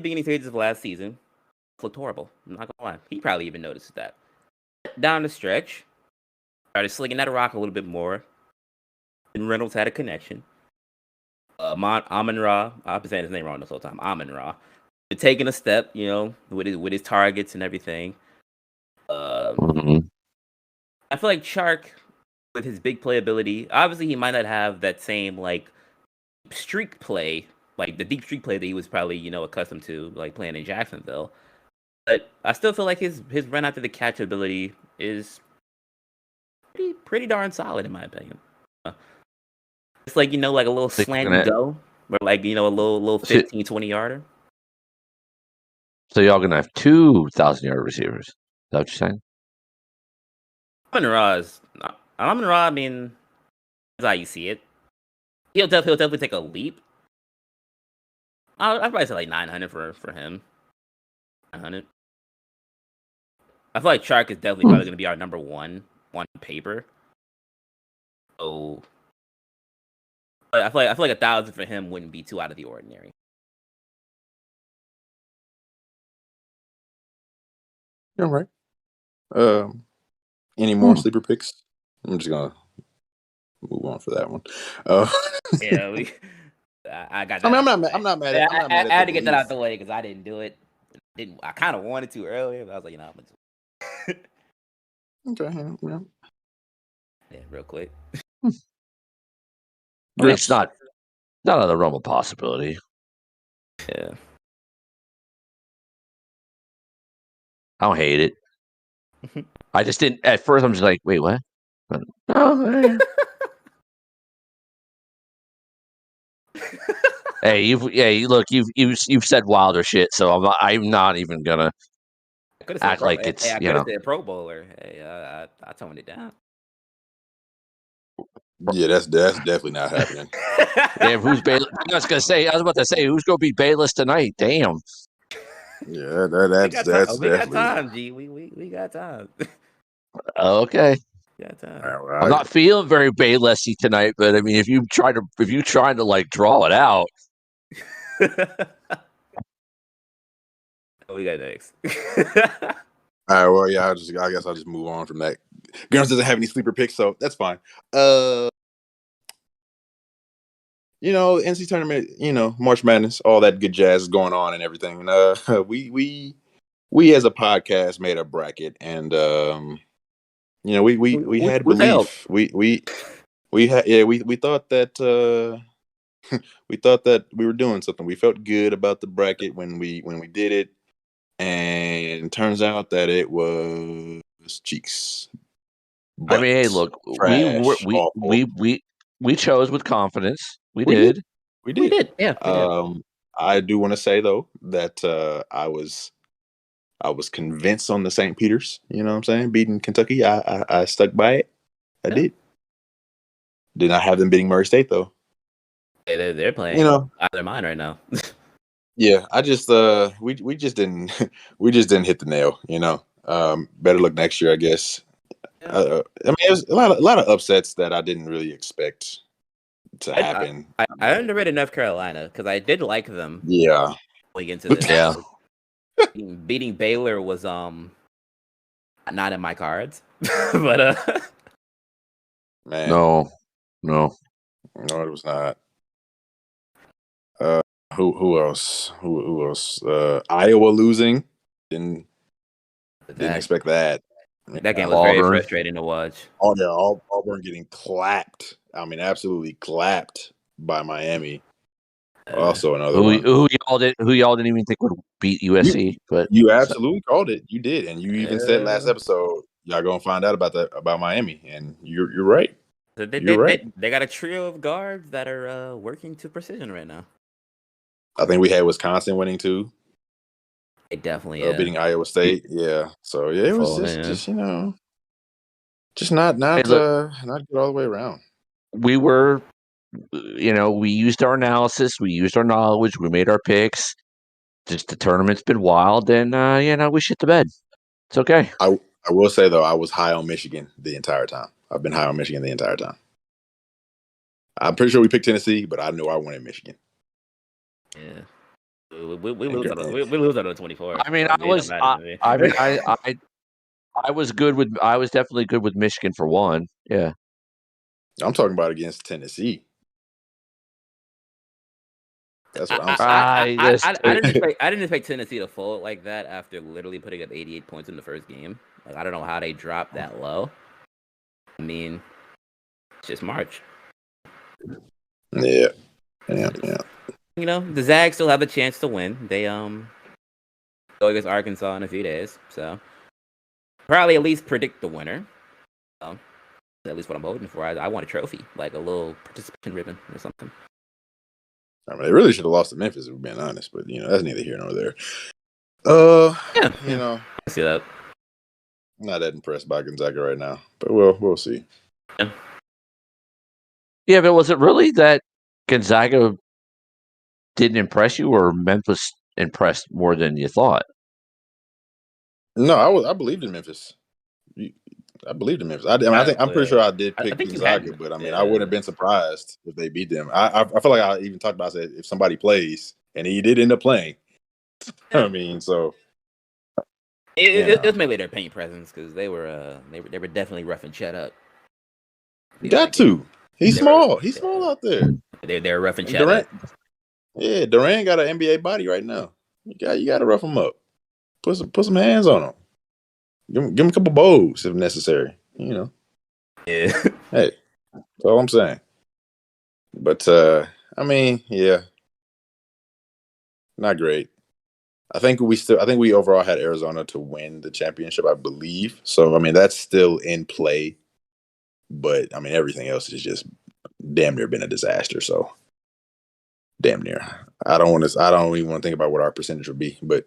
beginning stages of last season, looked horrible. I'm not gonna lie. He probably even noticed that. Down the stretch, started slinging that rock a little bit more. And Reynolds had a connection. Amon Ra, I've been saying his name wrong this whole time. Amon Ra, taking a step, with his targets and everything. Mhm. I feel like Chark, with his big playability, obviously he might not have that same like streak play, like the deep streak play that he was probably accustomed to, like playing in Jacksonville. But I still feel like his run after the catch ability is pretty darn solid in my opinion. It's like like a little Think we're slant and gonna go, or like a little so, 15-20 yarder. so y'all gonna have 2,000-yard receivers. Is that what you're saying? Amon Ra, I mean, that's how you see it. He'll definitely take a leap. I'd probably say like 900 for him. 900. I feel like Chark is definitely probably going to be our number one on paper. So I feel like 1,000 for him wouldn't be too out of the ordinary. All right. Any more sleeper picks? I'm just gonna move on for that one. Yeah, I got I that. mean, I'm not mad. I'm not mad I at had the to get that out belief. the way because I didn't do it. I kind of wanted to earlier, but I was like, I'm gonna do it. Okay, yeah. Yeah, real quick. I mean, it's not out of the realm of possibility. Yeah. I don't hate it. I just didn't at first. I'm just like, wait, what? Oh, hey, look, you've said wilder shit, so I'm not even gonna I could have said act like Hey, it's I could have said Pro Bowler. Hey, I toned it down. Yeah, that's definitely not happening. Yeah, who's Bayless? I was about to say who's gonna be Bayless tonight? Damn. Yeah, We that's got time. We got definitely. time, G. We got time. Okay. We got time. All I'm right. not feeling very Baylessy tonight, but I mean, if you trying to like draw it out, What we got next? All right. Well, yeah. I guess I'll just move on from that. Guns doesn't have any sleeper picks, so that's fine. NC tournament, March Madness, all that good jazz is going on and everything. And we as a podcast made a bracket, and we had Who's held? belief. We had we thought that we thought that we were doing something. We felt good about the bracket when we did it, and turns out that it was cheeks. I mean, hey, Butt, look, trash, awful. we chose with confidence. We We did. We We did. did. Yeah, we did. I do want to say though that I was convinced on the St. Peter's. You know what I'm saying? Beating Kentucky, I stuck by it. I did not have them beating Murray State though. They're playing out of their mind right now. Yeah, I just we just didn't we just didn't hit the nail. Better look next year, I guess. I mean, it was a lot of upsets that I didn't really expect to happen. I underrated North Carolina because I did like them. Yeah, going into this. Yeah. Beating Baylor was not in my cards, but man, No, it was not. Who else? Who else? Iowa losing. Didn't expect that. That game was very Auburn. frustrating to watch. Oh yeah, Auburn getting clapped. I mean, absolutely clapped by Miami. Also another one. Who y'all didn't even think would beat USC, but You absolutely called it. You did, and you even said last episode y'all gonna find out about Miami, and you're right. You're right. They got a trio of guards that are working to precision right now. I think we had Wisconsin winning too. They definitely beating Iowa State. Yeah. So yeah, it was just just not good all the way around. We were, we used our analysis, we used our knowledge, we made our picks. Just the tournament's been wild, and we shit the bed. It's okay. I will say though, I was high on Michigan the entire time. I've been high on Michigan the entire time. I'm pretty sure we picked Tennessee, but I knew I wanted Michigan. Yeah. We lose out of 24. I mean, I was definitely good with Michigan for one. Yeah. I'm talking about against Tennessee. That's what I'm saying. I didn't expect Tennessee to fold like that after literally putting up 88 points in the first game. Like I don't know how they dropped that low. I mean, it's just March. Yeah. You know, the Zags still have a chance to win. They go against Arkansas in a few days, so probably at least predict the winner. At least what I'm hoping for. I want a trophy, like a little participation ribbon or something. I mean, they really should have lost to Memphis, if we're being honest, but that's neither here nor there. I see that. I'm not that impressed by Gonzaga right now, but we'll see. Yeah, but was it really that Gonzaga didn't impress you, or Memphis impressed more than you thought? No, I believed in Memphis. I believed in Memphis. I'm pretty sure I did pick Gonzaga, but I mean, I wouldn't have been surprised if they beat them. I feel like I even talked about, I said, if somebody plays, and he did end up playing. I mean, so it was mainly their paint presence because they were definitely roughing Chet up. Got to. He's small. He's small out there. They're roughing Chet up. Yeah, Durant got an NBA body right now. You got to rough him up. Put some hands on him. Give him a couple bows if necessary. Yeah. Hey, that's all I'm saying. But I mean, yeah, not great. I think we overall had Arizona to win the championship, I believe. So I mean, that's still in play. But I mean, everything else is just damn near been a disaster. So damn near. I don't even want to think about what our percentage would be, but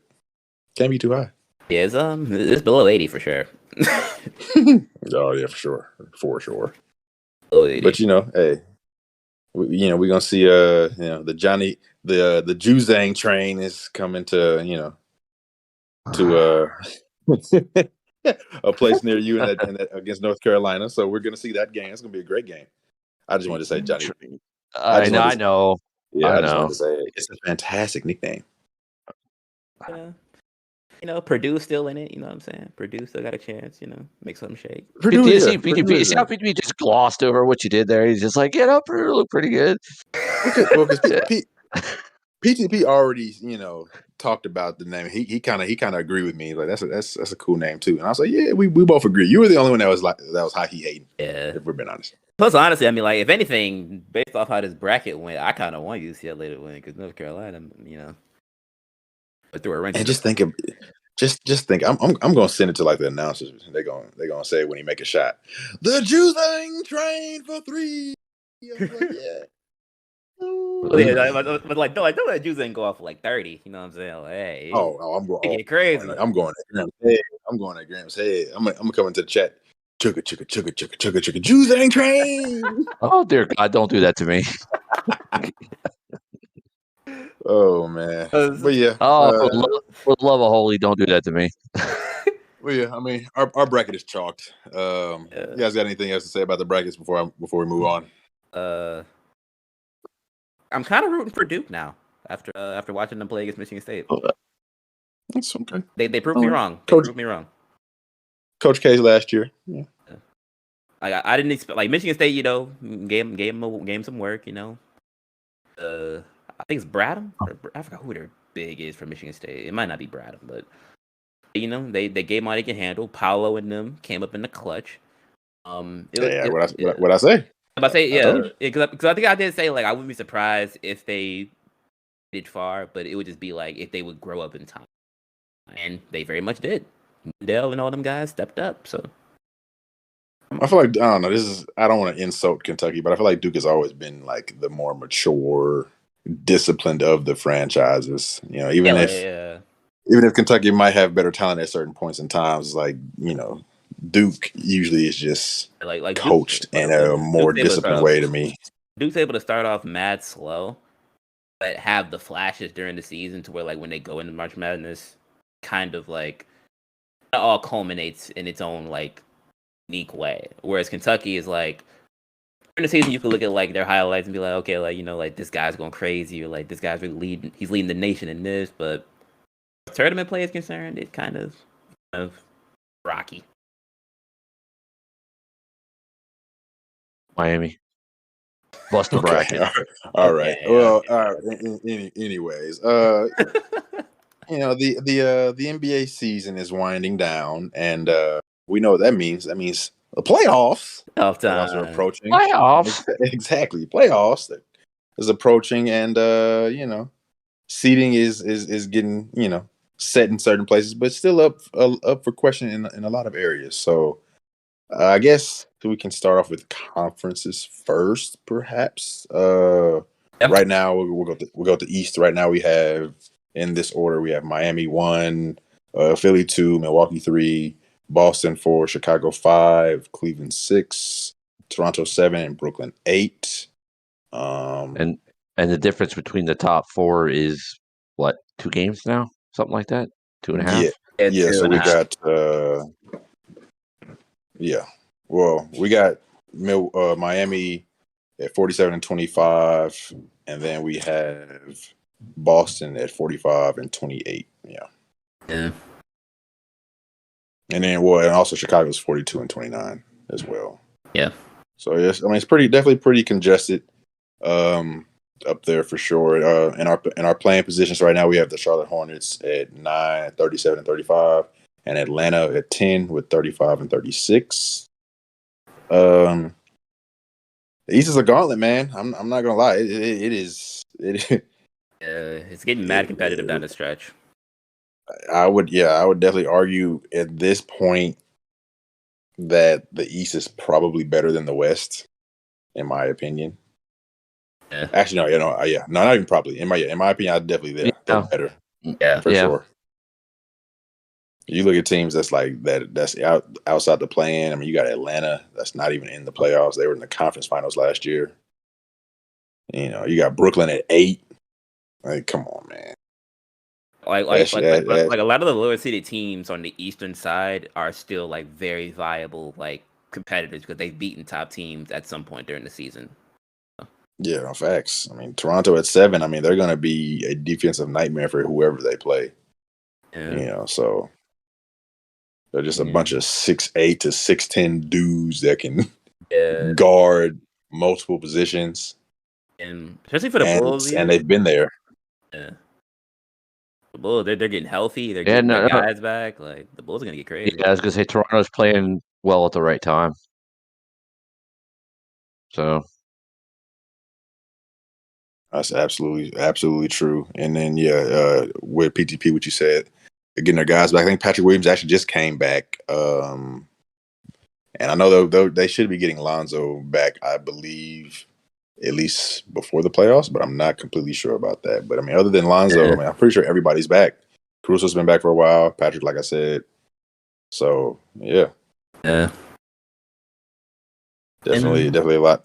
can't be too high. Yeah, it's below 80 for sure. Oh yeah, for sure. Below 80. But hey, we're gonna see the Juzang train is coming to a place near you in that against North Carolina. So we're gonna see that game. It's gonna be a great game. I just wanted to say Johnny. I know. Yeah, I just wanted to say it's a fantastic nickname. Purdue's still in it. You know what I'm saying? Purdue still got a chance. Make something shake. Purdue, see how PTP just glossed over what you did there. He's just like, Purdue look pretty good. Well, because PTP already, talked about the name. He kind of agreed with me. Like that's a cool name too. And I was like, yeah, we both agree. You were the only one that was high key hating. Yeah, if we're being honest. Plus, honestly, I mean, like if anything, based off how this bracket went, I kind of want UCLA to win because North Carolina, threw a wrench. And just think. I'm gonna send it to like the announcers. They're gonna say when he make a shot, the Juzang train for 3. I'm like, yeah. But don't let Juzang go off for like 30. You know what I'm saying? Like, hey, I'm going. Get crazy. I'm going at Graham's head. I'm going at Graham's head. I'm gonna come into the chat. Chugga Juzang train. Oh dear God! Don't do that to me. Oh man. But yeah. For the love of holy, don't do that to me. Well, yeah. I mean, our bracket is chalked. You guys got anything else to say about the brackets before we move on? I'm kind of rooting for Duke now after watching them play against Michigan State. That's okay. They proved me wrong. Proved me wrong. Coach K's last year. Yeah. I didn't expect Michigan State. Gave him some work. I think it's Bradham. I forgot who their big is for Michigan State. It might not be Bradham, but they gave him all they can handle. Paolo and them came up in the clutch. What I say? I say because I think I did say I wouldn't be surprised if they did far, but it would just be if they would grow up in time, and they very much did. Dell and all them guys stepped up. So I feel like I don't know. I don't want to insult Kentucky, but I feel like Duke has always been the more mature, disciplined of the franchises. Even if Kentucky might have better talent at certain points in times, Duke usually is just coached in a more disciplined way to me. Duke's able to start off mad slow, but have the flashes during the season to where when they go into March Madness, kind of it all culminates in its own unique way. Whereas Kentucky is during the season you can look at their highlights and be like, okay, this guy's going crazy, or this guy's really he's leading the nation in this, but as tournament play is concerned, it's kind of rocky. Miami. Bust the Okay. bracket. All right. Okay, Well, okay. anyways, the NBA season is winding down, and we know what that means. That means the playoffs. Tough Playoffs are time. approaching. Playoffs. Exactly, playoffs is approaching, and seating is getting set in certain places, but still up for question in a lot of areas. So I guess we can start off with conferences first, perhaps. Yep. Right now we'll go to East. Right now we have in this order we have Miami 1, Philly 2, Milwaukee 3, Boston 4, Chicago 5, Cleveland 6, Toronto 7, and Brooklyn 8. And the difference between the top four is what, 2 games now? Something like that? 2.5? Yeah, Yeah. two So and a we half. got yeah. Well, we got Miami at 47-25, and then we have Boston at 45-28. Yeah, Yeah. and then and also Chicago's 42-29 as well. Yeah. So yes, I mean it's definitely pretty congested um, up there for sure. In our playing positions right now, we have the Charlotte Hornets at 9, 37-35, and Atlanta at 10 with 35 and 36. The East is a gauntlet, man. I'm not gonna lie. It is. It's getting mad competitive down the stretch. I would definitely argue at this point that the East is probably better than the West, in my opinion. Yeah. Actually, no, no, not even probably. In my opinion, I'm definitely they're Yeah. better Yeah. for Yeah. sure. You look at teams that's like that's outside the play-in. I mean, you got Atlanta that's not even in the playoffs. They were in the conference finals last year. You got Brooklyn at 8. Like, come on, man. Like a lot of the lower seeded teams on the eastern side are still like very viable like competitors because they've beaten top teams at some point during the season. Yeah, no facts. I mean, Toronto at 7. I mean, they're going to be a defensive nightmare for whoever they play. Yeah. So they're just a bunch of 6'8" to 6'10" dudes that can guard multiple positions, and especially for the and Bulls, and even. they've been there. Yeah. The Bulls, they're getting healthy. They're Yeah, getting their no, guys back. Like the Bulls are gonna get crazy. yeah, I was gonna say Toronto's playing well at the right time. So That's absolutely true. And then with PTP, what you said, they're getting their guys back. I think Patrick Williams actually just came back. And I know they should be getting Lonzo back, I believe, at least before the playoffs, but I'm not completely sure about that. But I mean, other than Lonzo, I mean, I'm pretty sure everybody's back. Caruso's been back for a while. Patrick, like I said. So yeah. Yeah. Definitely a lot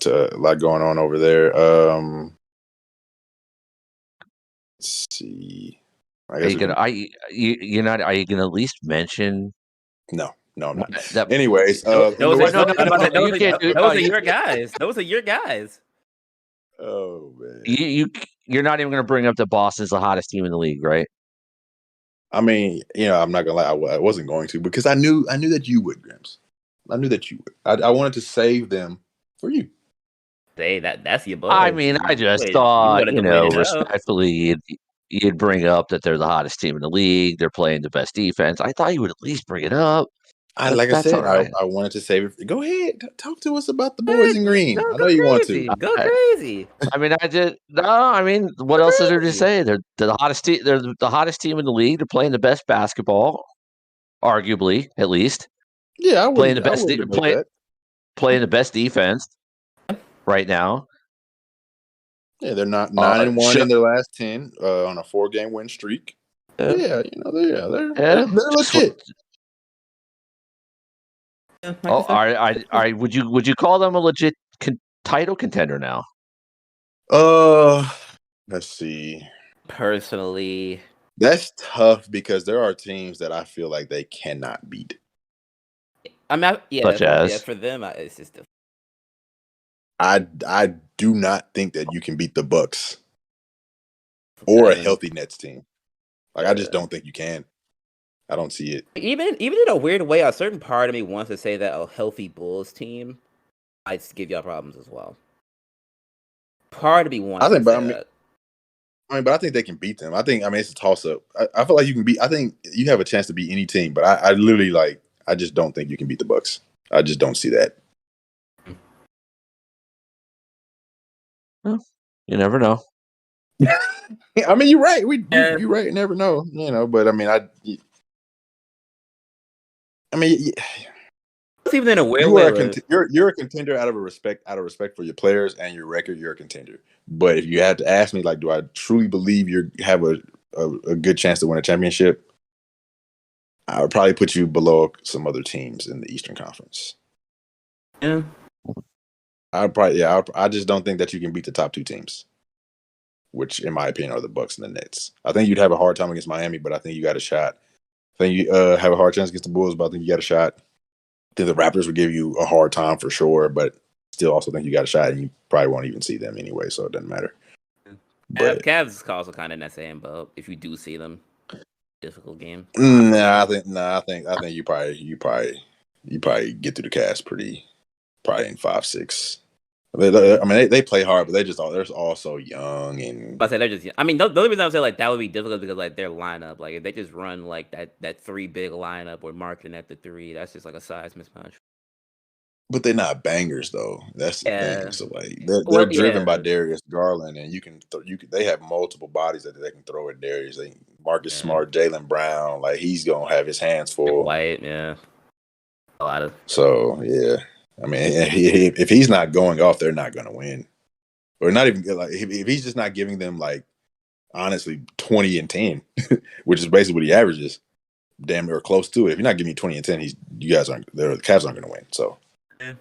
going on over there. Let's see. I guess are you gonna at least mention No, I'm not. that? Anyways, Those You can't do are your guys. Those are your guys. Oh man. You're not even gonna bring up that Boston's the hottest team in the league, right? I mean, I'm not gonna lie. I wasn't going to because I knew that you would, Grimms. I knew that you would. I wanted to save them for you. Say that's your boys. I mean, I just You thought, wanted to wait it out. respectfully, you'd bring up that they're the hottest team in the league. They're playing the best defense. I thought you would at least bring it up. Like I That's said, all right. I wanted to save it. Go ahead, talk to us about the boys in green. I know you crazy. want to. Go crazy. I mean, I mean, what else is there to say? They're the hottest team. They're the hottest team in the league. They're playing the best basketball, arguably, at least. Yeah, I Playing wouldn't. the I best, wouldn't debate that. playing the best defense right now. Yeah, they're not 9-1 in their last 10 on a 4-game win streak. Yeah, they're legit. Would you call them a legit title contender now? Let's see. Personally, That's tough because there are teams that I feel like they cannot beat. I mean, Such as? for them, it's just I do not think that you can beat the Bucks or a healthy Nets team. Like I just don't think you can. I don't see it. Even in a weird way, a certain part of me wants to say that a healthy Bulls team might give y'all problems as well. Part of me wants I to think, but say that. but I think they can beat them. I mean, it's a toss up. I feel like you can beat. I think you have a chance to beat any team, but I literally I just don't think you can beat the Bucks. I just don't see that. Well, you never know. I mean, you're right. Yeah. You're right. Never know. But I mean, I mean, Even in a weird you way, are like, you're a contender out of respect for your players and your record. You're a contender. But if you had to ask me, like, do I truly believe you have a good chance to win a championship? I would probably put you below some other teams in the Eastern Conference. yeah. I just don't think that you can beat the top two teams, which, in my opinion, are the Bucks and the Nets. I think you'd have a hard time against Miami, but I think you got a shot. I think you have a hard chance against the Bulls, but I think you got a shot. I think the Raptors would give you a hard time for sure, but still also think you got a shot, and you probably won't even see them anyway, so it doesn't matter. But Cavs is also kind of in that same boat. If you do see them, difficult game. I think you probably get through the cast probably in 5-6. They play hard, but they're all so young and. I say they're just. I mean, the only reason I would say like that would be difficult because like their lineup, like if they just run like that three big lineup or marking at the three, that's just like a size mismatch. But they're not bangers though. That's the Yeah. thing. So like they're Well, driven by yeah. Darius Garland, and they have multiple bodies that they can throw at Darius. Marcus Yeah. Smart, Jaylen Brown, like he's gonna have his hands full. White, yeah. A lot of. So yeah, I mean, if he's not going off, they're not gonna win, or not even like if he's just not giving them like honestly 20 and 10, which is basically what he averages, damn near close to it. If you're not giving me 20 and 10, the Cavs aren't gonna win. So. Yeah.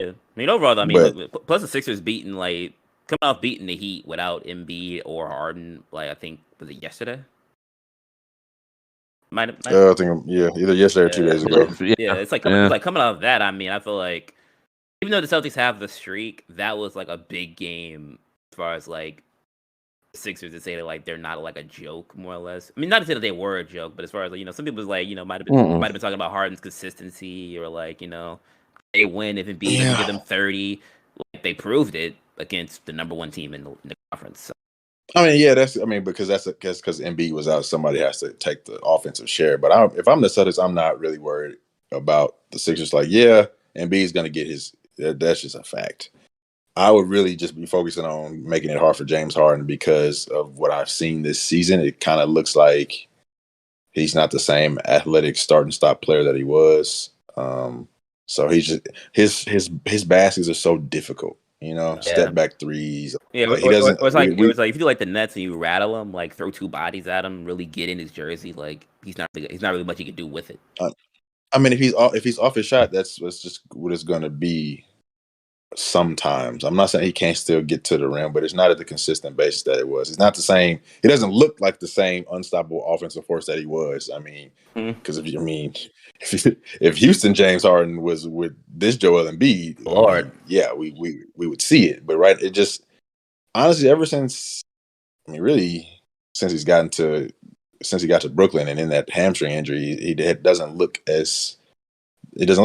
Yeah. I mean, overall, I mean, But look, plus the Sixers beating coming off beating the Heat without Embiid or Harden. Like I think was it yesterday? Might have. I think either yesterday or 2 days ago. Yeah, it's like coming out of that. I mean, I feel like even though the Celtics have the streak, that was like a big game as far as like the Sixers to say that like they're not like a joke, more or less. I mean, not to say that they were a joke, but as far as like some people was like might have been talking about Harden's consistency or like they win if Embiid doesn't give them 30. Like they proved it against the number one team in the conference. So. I mean, yeah, because Embiid was out. Somebody has to take the offensive share. But if I'm the Celtics, I'm not really worried about the Sixers. Like, yeah, Embiid's going to get his. That's just a fact. I would really just be focusing on making it hard for James Harden because of what I've seen this season. It kind of looks like he's not the same athletic start and stop player that he was. So he's just his baskets are so difficult. Step back threes. Yeah, he doesn't. It's like if you do like the Nets and you rattle him, like throw two bodies at him, really get in his jersey, like he's not really much he can do with it. I mean, if he's off his shot, that's just what it's going to be. Sometimes I'm not saying he can't still get to the rim, but it's not at the consistent basis that it was. It's not the same. It doesn't look like the same unstoppable offensive force that he was. I mean, because if Houston James Harden was with this Joel Embiid, Lord, yeah, we would see it. But right, it just honestly ever since really since he got to Brooklyn and in that hamstring injury, it doesn't look the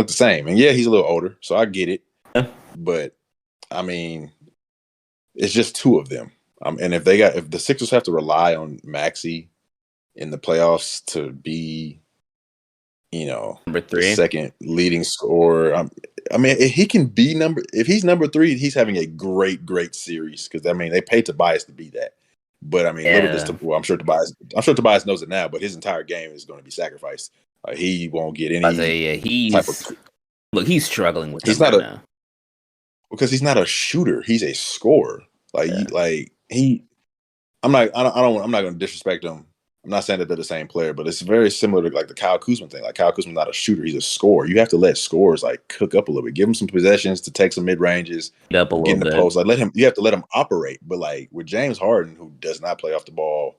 same. And yeah, he's a little older, so I get it. But I mean, it's just two of them. And if the Sixers have to rely on Maxey in the playoffs to be, number 3, the second leading scorer, I mean, if he's number 3, he's having a great series because they pay Tobias to be that. But I mean, I'm sure Tobias knows it now. But his entire game is going to be sacrificed. He won't get any. He's struggling with them right now. Because he's not a shooter, he's a scorer. I'm not going to disrespect him. I'm not saying that they're the same player, but it's very similar to like the Kyle Kuzma thing. Like Kyle Kuzma's not a shooter, he's a scorer. You have to let scorers like cook up a little bit, give him some possessions to take some mid ranges, get in the post. Like you have to let him operate. But like with James Harden, who does not play off the ball,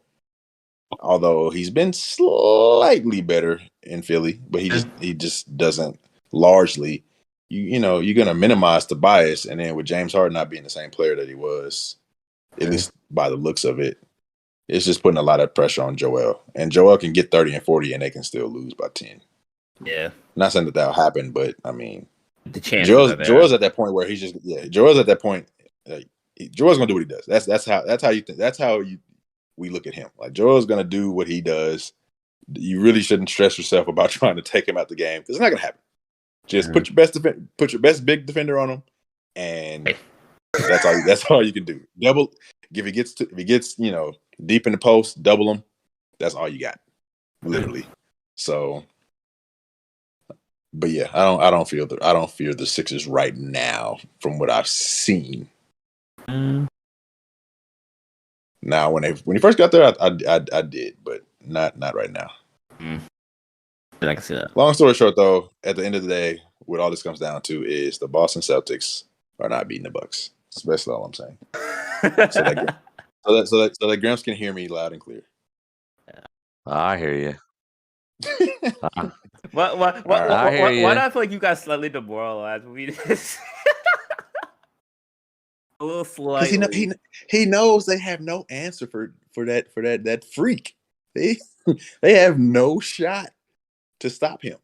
although he's been slightly better in Philly, but he just doesn't largely. You're going to minimize the bias, and then with James Harden not being the same player that he was, at least by the looks of it, it's just putting a lot of pressure on Joel. And Joel can get 30 and 40, and they can still lose by 10. Yeah. Not saying that'll happen, but I mean, The chances are there. Joel's at that point where he's just Joel's at that point. Like, Joel's gonna do what he does. That's how you think. That's how we look at him. Like Joel's gonna do what he does. You really shouldn't stress yourself about trying to take him out the game because it's not gonna happen. Just put your best big defender on him, and that's all you can do. Double if he gets deep in the post, double him. That's all you got, literally. So, but yeah, I don't fear the Sixers right now from what I've seen. Now, when he first got there, I did, but not right now. I can see that. Long story short, though, at the end of the day, what all this comes down to is the Boston Celtics are not beating the Bucks. That's basically all I'm saying. so that Gramps can hear me loud and clear. I hear you. Why do I feel like you got slightly demoralized when we just a little slightly? Because he knows they have no answer for that freak. They have no shot to stop him.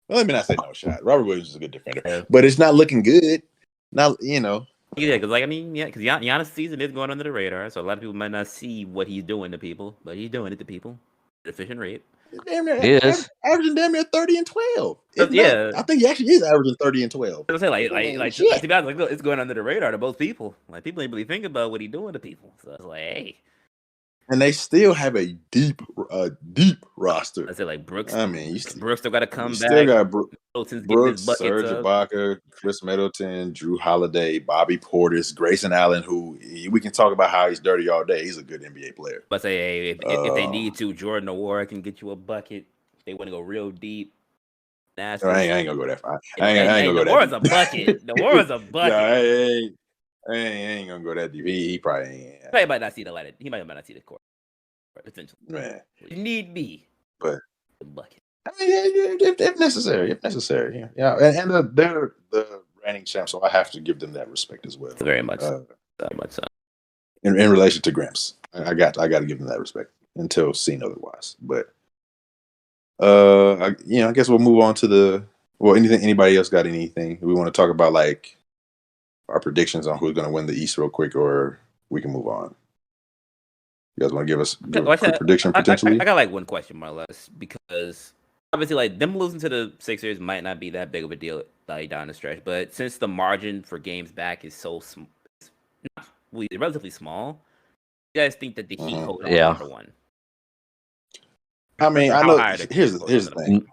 Well, let me not say no shot. Robert Williams is a good defender, but it's not looking good. Now, Yeah, because because Giannis' season is going under the radar, so a lot of people might not see what he's doing to people, but he's doing it to people at efficient rate. Averaging damn near 30 and 12. I think he actually is averaging 30 and 12. I was saying, to be honest, look, it's going under the radar to both people. Like people ain't really think about what he's doing to people. So it's like, hey. And they still have a deep roster. I said, like Brooks. I mean, Brooks still got to come back. Still got Brooks, Serge Ibaka, Chris Middleton, Drew Holiday, Bobby Portis, Grayson Allen, who we can talk about how he's dirty all day. He's a good NBA player. But say, hey, if they need to, Jordan O'Wara can get you a bucket. If they want to go real deep. I ain't gonna go that far. I ain't gonna go that deep. The O'Wara's a bucket. I ain't gonna go that deep. He probably ain't. He might not see the light. He might not see the court. Potentially, man. You need me, but the bucket. I mean, if necessary, yeah. And they're the reigning champs, so I have to give them that respect as well. Very much, very much so. In relation to Gramps, I got to give them that respect until seen otherwise. But I guess we'll move on to anybody else got anything we want to talk about, like our predictions on who's going to win the East real quick, or we can move on. You guys want to give a quick prediction potentially? I got like one question more or less, because obviously like them losing to the Sixers might not be that big of a deal like down the stretch, but since the margin for games back is so relatively small, you guys think that the Heat hold on number one? I mean, I know. Here's the thing.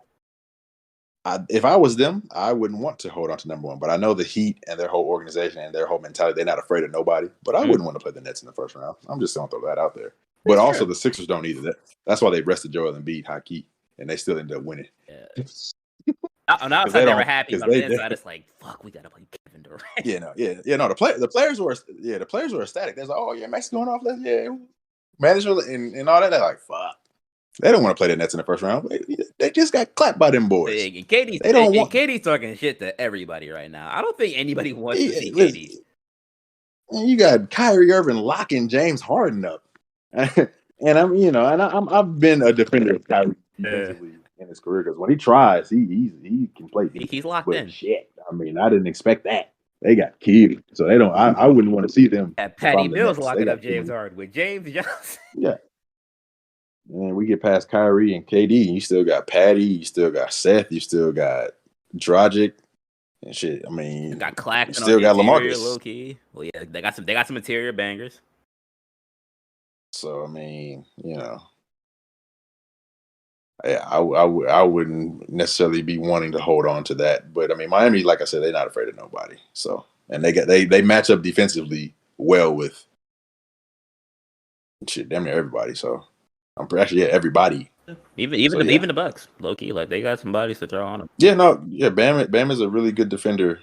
If I was them, I wouldn't want to hold on to number one. But I know the Heat and their whole organization and their whole mentality, they're not afraid of nobody. But I wouldn't want to play the Nets in the first round. I'm just going to throw that out there. But also the Sixers don't either. That's why they rested Joel Embiid high key, and they still ended up winning. Yeah. On the outside, they were happy. But on the inside, it's like, fuck, we got to play Kevin Durant. No, the players were ecstatic. They're like, oh, yeah, Max going off. Management and all that. They're like, fuck. They don't want to play the Nets in the first round. They just got clapped by them boys. KD's talking shit to everybody right now. I don't think anybody wants to see KD. You got Kyrie Irving locking James Harden up, and I've been a defender of Kyrie defensively in his career because when he tries, he can play. He's locked in. Shit, I mean, I didn't expect that. They got killed, so they don't. I wouldn't want to see them. Patty Mills locking up James Harden with James Johnson. Yeah. And we get past Kyrie and KD, and you still got Patty, you still got Seth, you still got Dragic and shit. I mean, you got Claxton, still got LaMarcus. Low key. Well, yeah, they got some interior bangers. So I mean, I wouldn't necessarily be wanting to hold on to that, but I mean, Miami, like I said, they're not afraid of nobody. So, and they match up defensively well with shit, damn near everybody. So. I'm actually everybody. Even the Bucks, low key, like they got some bodies to throw on them. Bam is a really good defender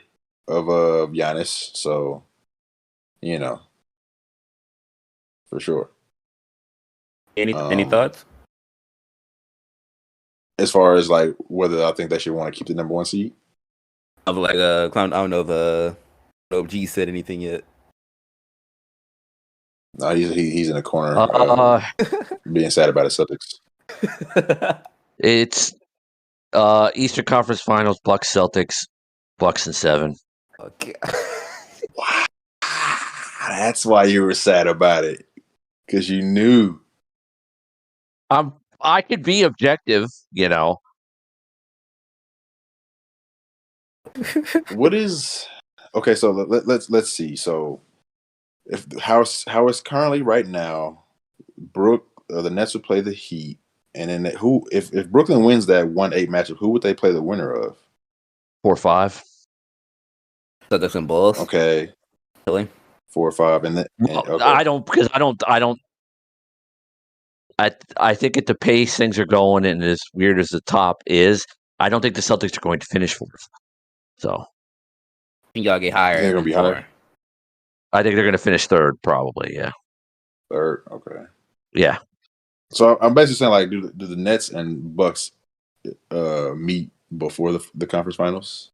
of Giannis, so for sure. Any thoughts? As far as like whether I think they should want to keep the number one seed? Of like I don't know if G said anything yet. No, he's in a corner being sad about his Celtics. Eastern Conference Finals, Bucks Celtics, Bucks in 7. Okay. Wow. That's why you were sad about it, because you knew. I could be objective, you know. What is okay? So let's see. So if how it's currently right now, the Nets would play the Heat, and then who if Brooklyn wins that 1-8 matchup, who would they play the winner of? 4-5. Celtics and Bulls. Okay, Really? 4-5, and then Well, okay. I don't because I don't. I think at the pace things are going, and as weird as the top is, I don't think the Celtics are going to finish 4th. So think y'all get You higher think they're gonna than be 4. higher? I think they're going to finish 3rd, probably. Yeah, Third, okay. yeah. So I'm basically saying, like, do the Nets and Bucks meet before the conference finals?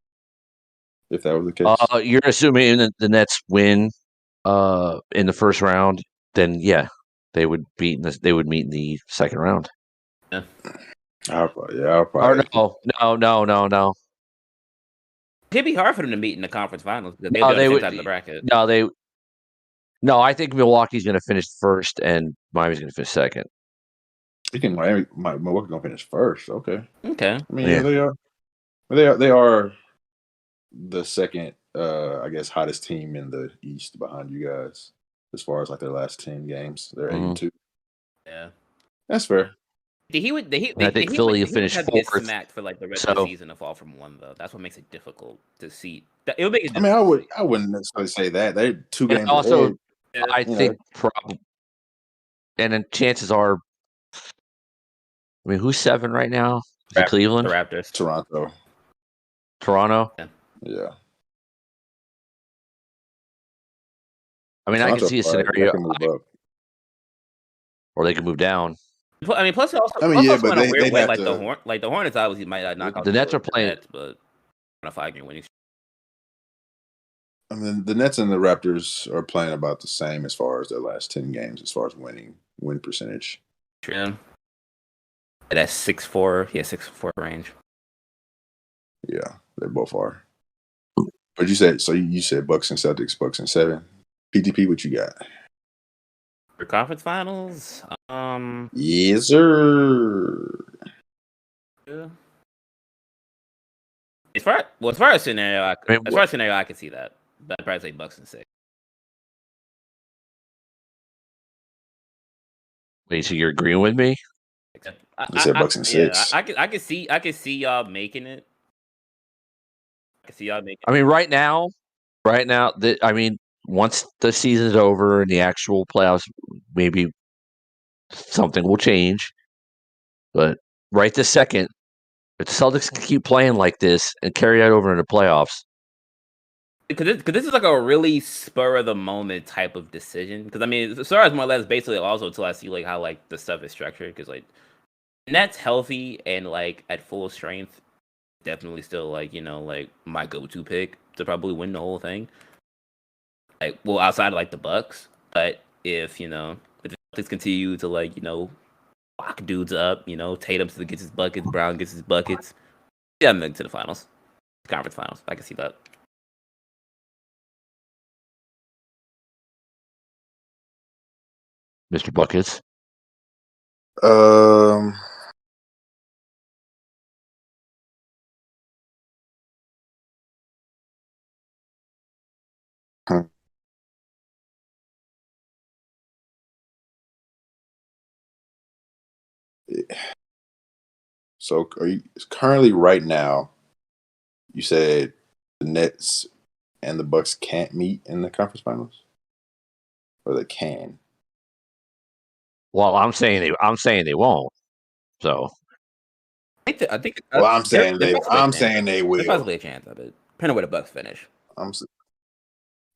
If that was the case, You're assuming that the Nets win in the first round, then yeah, they would meet in the second round. Yeah. I'll Or probably. no. It'd be hard for them to meet in the conference finals because they'll No, be on the they same would. side of the bracket. No, I think Milwaukee's going to finish first, and Miami's going to finish second. You think Milwaukee gonna finish first? Okay. Okay. I mean, Yeah. they are. They are the second, I guess, hottest team in the East behind you guys, as far as like their last 10 games. They're 8-2. Yeah. That's fair. I think Philly will finish have to get 4th. smacked for like the rest of the So season to fall from 1 though. That's what makes it difficult to see. It would make it I mean, difficult to see. I wouldn't necessarily say that they're 2 and games also ahead. Yeah. I You know, think probably, and then chances are, I mean, who's 7 right now? Is it The Cleveland, Raptors. Toronto. Toronto? Yeah. Yeah, I mean, I can Toronto's see a all right. They scenario, can move up. or they can move down. I mean, I mean, yeah, also but in a weird they'd way, have to. like the Hornets obviously might not knock out The Nets are the playing. Nets, but on a 5-game winning streak. I mean, the Nets and the Raptors are playing about the same as far as their last 10 games, as far as win percentage. True. That's 6-4. Yeah, 6-4 range. Yeah, they both are. But you said you said Bucks and Celtics, Bucks and 7. PTP, what you got? For conference finals, Yes, sir. yeah. As far as scenario, I mean, I could see that. But I'd probably say Bucks and 6. wait, so you're agreeing with me? Except, You said Bucks and 6. I could see y'all making it. I could see y'all making. I mean, right now, I mean, once the season's over and the actual playoffs, maybe something will change. But right this second, if the Celtics can keep playing like this and carry that over into playoffs, Because this is like a really spur of the moment type of decision. Because I mean, Star is more or less basically also until I see like how like the stuff is structured. Because like Nets healthy and like at full strength, definitely still like like my go-to pick to probably win the whole thing. Like well, outside of like the Bucks, but if if the Celtics continue to like lock dudes up, Tatum still gets his buckets, Brown gets his buckets, yeah, I'm to the finals, conference finals. I can see that. Mr. Buckets. Um, hmm. So are you currently right now? You said the Nets and the Bucks can't meet in the conference finals, or they can. Well, I'm saying they won't. So I think Well, I'm saying there's they. possibly a I'm chance. saying they There's will. possibly a chance of it, depending on where the Bucks finish. I'm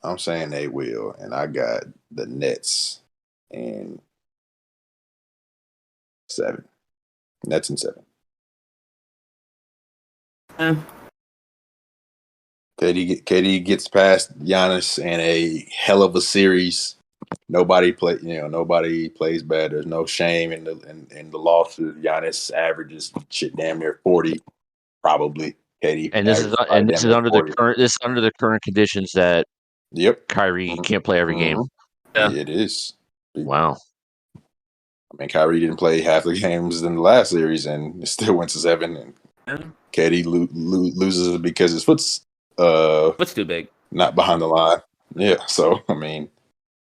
I'm saying they will, and I got the Nets and 7. Nets and 7. KD gets past Giannis in a hell of a series. Nobody plays bad. There's no shame in the losses. Giannis averages shit damn near 40. probably. KD And this is probably damn near 40. under the current conditions that Yep. Kyrie can't play every game. Yeah. It is. Wow. I mean, Kyrie didn't play half the games in the last series and still went to 7. And KD loses because his foot's too big. not behind the line. Yeah. So I mean,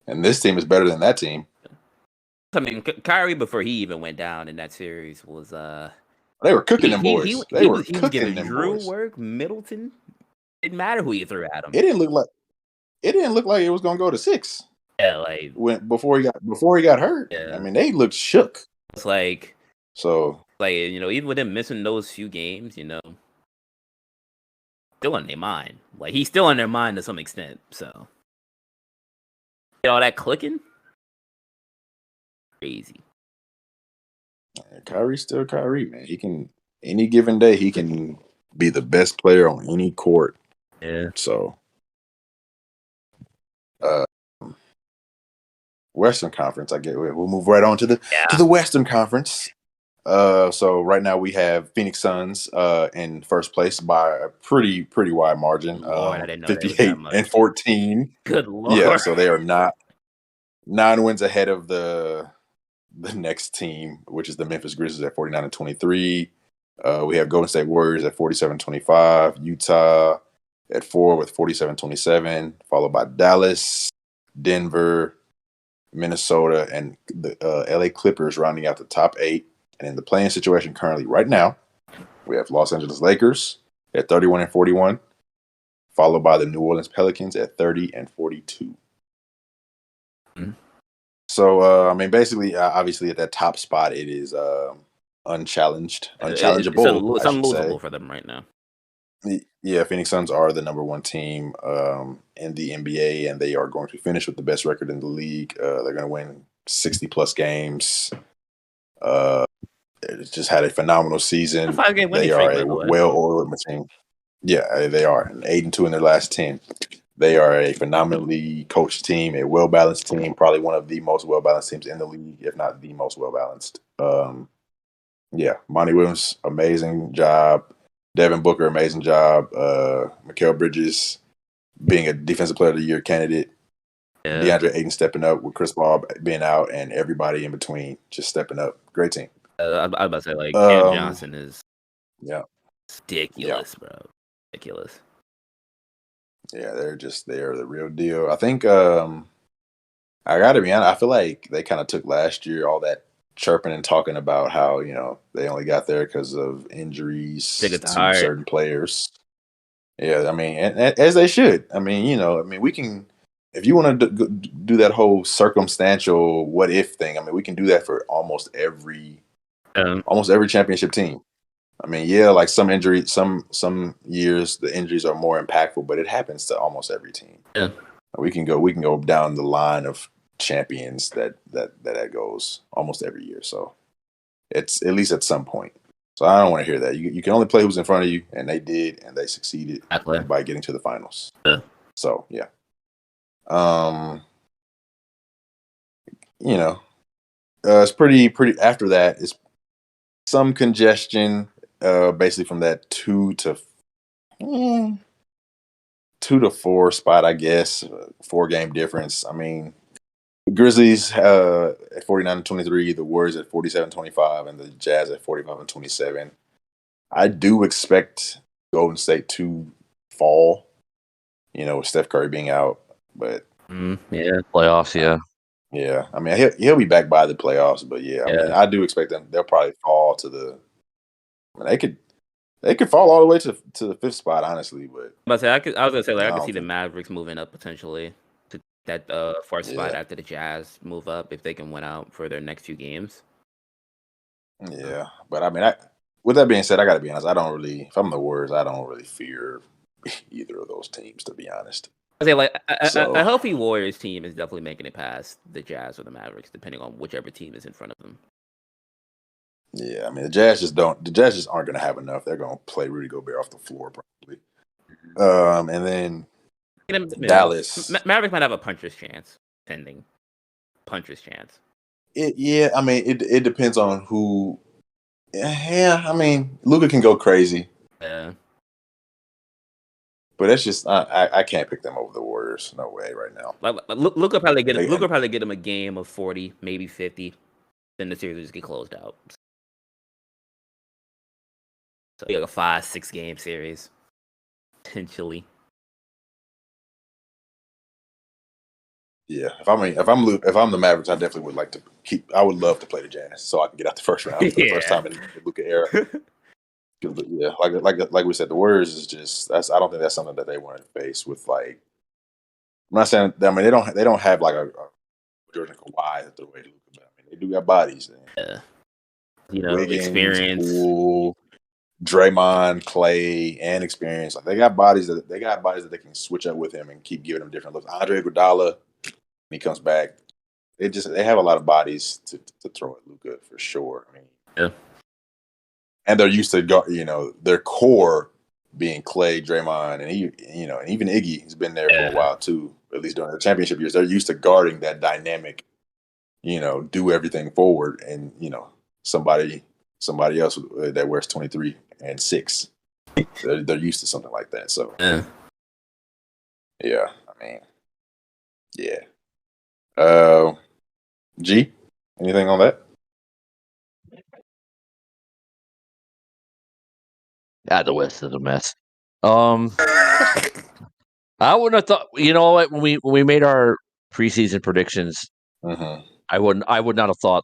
and this team is better than that team. I mean, Kyrie before he even went down in that series was They were cooking them boys. He was giving Drew work. Middleton, didn't matter who you threw at him. It didn't look like it was gonna go to 6. Yeah, like before he got hurt. Yeah. I mean, they looked shook. It's like even with him missing those few games, still on their mind. Like he's still on their mind to some extent. So all that clicking, crazy. Kyrie's still Kyrie, man. He can any given day he can be the best player on any court. Yeah. So, Western Conference. We'll move right on to the Western Conference. So right now we have Phoenix Suns in first place by a pretty wide margin. Lord, I didn't know 58 and 14. Good Lord. Yeah, so they are not 9 wins ahead of the next team, which is the Memphis Grizzlies at 49 and 23. We have Golden State Warriors at 47-25, Utah at 4 with 47-27, followed by Dallas, Denver, Minnesota, and the LA Clippers rounding out the top 8. And in the playing situation currently right now, we have Los Angeles Lakers at 31 and 41, followed by the New Orleans Pelicans at 30 and 42. Mm-hmm. So, I mean, basically, obviously, at that top spot, it is unchallengeable. It's unlosable for them right now. Yeah, Phoenix Suns are the number 1 team in the NBA, and they are going to finish with the best record in the league. They're going to win 60-plus games. They just had a phenomenal season. They are a well-oiled machine. Yeah, they are. 8-2 in their last 10. They are a phenomenally coached team, a well-balanced team, probably one of the most well-balanced teams in the league, if not the most well-balanced. Monty Williams, amazing job. Devin Booker, amazing job. Mikal Bridges being a Defensive Player of the Year candidate. Yeah. DeAndre Ayton stepping up with Chris Paul being out and everybody in between just stepping up. Great team. I was about to say, like, Cam Johnson is ridiculous, bro. Ridiculous. Yeah, they are the real deal. I think I gotta be honest, I feel like they kind of took last year all that chirping and talking about how, they only got there because of injuries to certain players. Yeah, I mean, and as they should. I mean, we can, if you want to do that whole circumstantial what if thing, I mean, we can do that for almost every championship team. I mean, like some injuries, some years the injuries are more impactful, but it happens to almost every team. Yeah. We can go down the line of champions that goes almost every year. So it's at least at some point. So I don't want to hear that. You can only play who's in front of you, and they did, and they succeeded by getting to the finals. Yeah. So yeah. It's pretty. After that, it's some congestion. Basically from that 2 to 4 spot, I guess, 4-game difference. I mean, the Grizzlies at 49 and 23, the Warriors at 47-25, and the Jazz at 45 and 27. I do expect Golden State to fall, with Steph Curry being out, but playoffs, yeah. I mean, he'll be back by the playoffs, but I mean, I do expect them. They'll probably fall to the. I mean, they could fall all the way to the 5th spot, honestly. But I was gonna say, I could see the Mavericks moving up potentially to that 4th spot after the Jazz move up if they can win out for their next few games. Yeah, but I mean, with that being said, I got to be honest. If I'm the Warriors, I don't really fear either of those teams, to be honest. I say, like, a healthy Warriors team is definitely making it past the Jazz or the Mavericks, depending on whichever team is in front of them. Yeah, I mean, the Jazz just aren't going to have enough. They're going to play Rudy Gobert off the floor probably. And then Dallas. Mavericks might have a puncher's chance, pending puncher's chance. I mean, it depends on who. Yeah, I mean, Luka can go crazy. Yeah. But that's just I can't pick them over the Warriors. No way right now. Look up how they get him. They, Look up how they get him a game of 40, maybe 50. Then the series will just get closed out. So like a 5-6 game series, potentially. yeah, if I'm the Mavericks, I definitely would like to keep. I would love to play the Jazz so I can get out the first round for the first time in the Luka era. Yeah, like we said, the Warriors is just I don't think that's something that they want to face with like. I'm not saying. I mean, they don't have like a Jordan Kawhi the way Luka, but I mean, they do got bodies. Yeah. Wiggins, Experience. Poole, Draymond, Clay, and experience. Like they got bodies that they can switch up with him and keep giving him different looks. Andre Iguodala, when he comes back, they have a lot of bodies to throw at Luka for sure. I mean, Yeah. and they're used to their core being Clay, Draymond, and and even Iggy has been there for a while too. At least during the championship years, they're used to guarding that dynamic. Do everything forward, and somebody else that wears 23 and 6. They're used to something like that. So yeah, I mean, yeah. G, anything on that? The West is a mess. I wouldn't have thought. You know what? When we made our preseason predictions, Mm-hmm. I would not have thought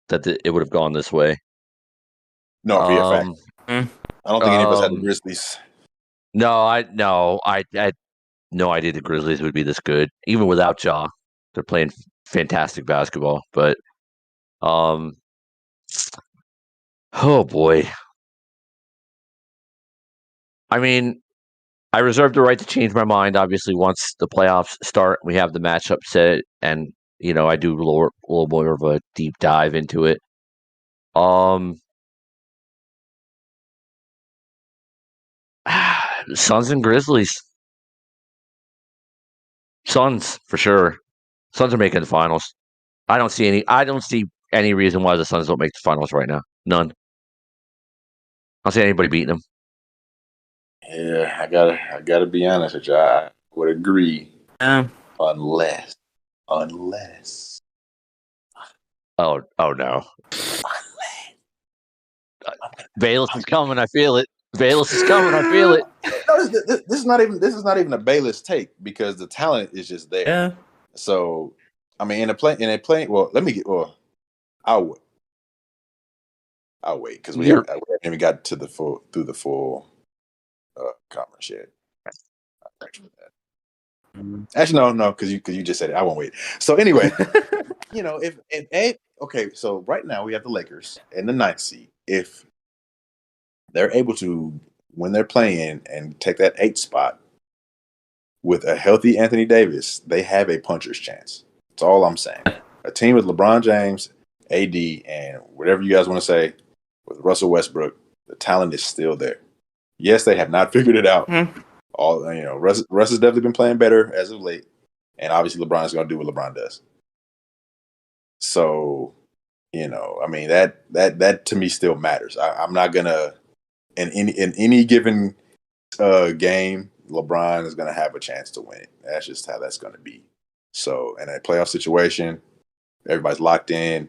that it would have gone this way. No, for a fact. I don't think any of us had the Grizzlies. No, I had no idea the Grizzlies would be this good, even without Ja. They're playing fantastic basketball, but oh boy. I mean, I reserve the right to change my mind. Obviously, once the playoffs start, we have the matchup set, and I do a little more of a deep dive into it. Suns and Grizzlies. Suns for sure. Suns are making the finals. I don't see any reason why the Suns don't make the finals right now. None. I don't see anybody beating them. Yeah, I gotta be honest with you. I would agree, unless. Oh no. Bayless is coming. I feel it. Bayless is coming. I feel it. No, this is not even a Bayless take because the talent is just there. Yeah. So, I mean, in a play. Well, I'll wait because we haven't even got to the full conference yet. Actually, no, because you just said it. I won't wait. So anyway, okay, so right now we have the Lakers in the 9th seed. If they're able to, when they're playing and take that 8th spot with a healthy Anthony Davis, they have a puncher's chance. That's all I'm saying. A team with LeBron James, AD, and whatever you guys want to say, with Russell Westbrook, the talent is still there. Yes, they have not figured it out. Russ has definitely been playing better as of late, and obviously LeBron is going to do what LeBron does. So, I mean that to me still matters. I'm not gonna in any given game, LeBron is gonna have a chance to win it. That's just how that's gonna be. So, in a playoff situation, everybody's locked in.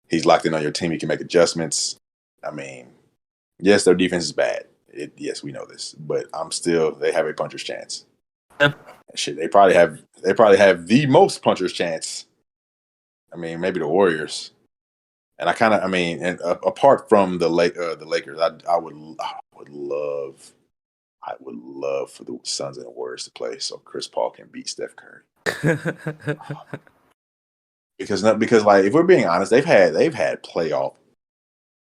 He's locked in on your team. He can make adjustments. I mean, yes, their defense is bad. Yes, we know this, but they have a puncher's chance. Yeah. Shit, they probably have the most puncher's chance. I mean, maybe the Warriors. And apart from the Lakers, I would love for the Suns and the Warriors to play so Chris Paul can beat Steph Curry. because like if we're being honest, they've had playoff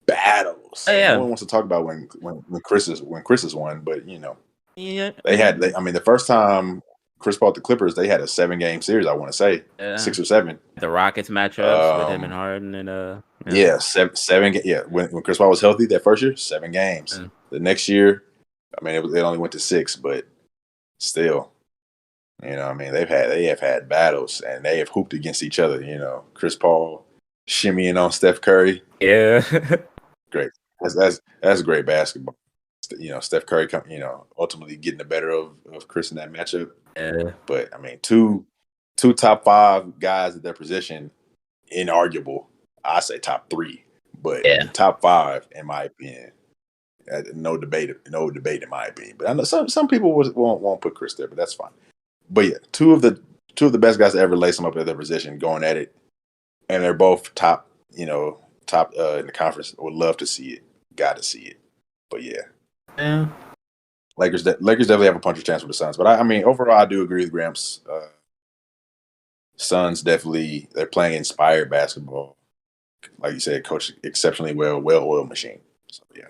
battles. Oh, yeah. No one wants to talk about when Chris has won, but Yeah. the first time Chris Paul at the Clippers, they had a 7-game series. I want to say 6 or 7. The Rockets matchups with him and Harden and yeah, seven. Yeah, when Chris Paul was healthy that first year, 7 games. The next year, I mean, it only went to 6, but still, they have had battles and they have hooped against each other. Chris Paul shimmying on Steph Curry. Yeah. Great. That's great basketball. Steph Curry, ultimately getting the better of Chris in that matchup. Yeah. But I mean, two top 5 guys at their position, inarguable. I say top 3, but Yeah. top 5 in my opinion. No debate in my opinion. But I know some people won't put Chris there, but that's fine. But yeah, two of the best guys to ever lace them up at their position, going at it, and they're both top. Top in the conference. Would love to see it. Got to see it. But yeah, Yeah. Lakers definitely have a puncher's chance with the Suns. But I mean, overall, I do agree with Gramps. Suns definitely, they're playing inspired basketball. Like you said, coached exceptionally well-oiled machine. So yeah.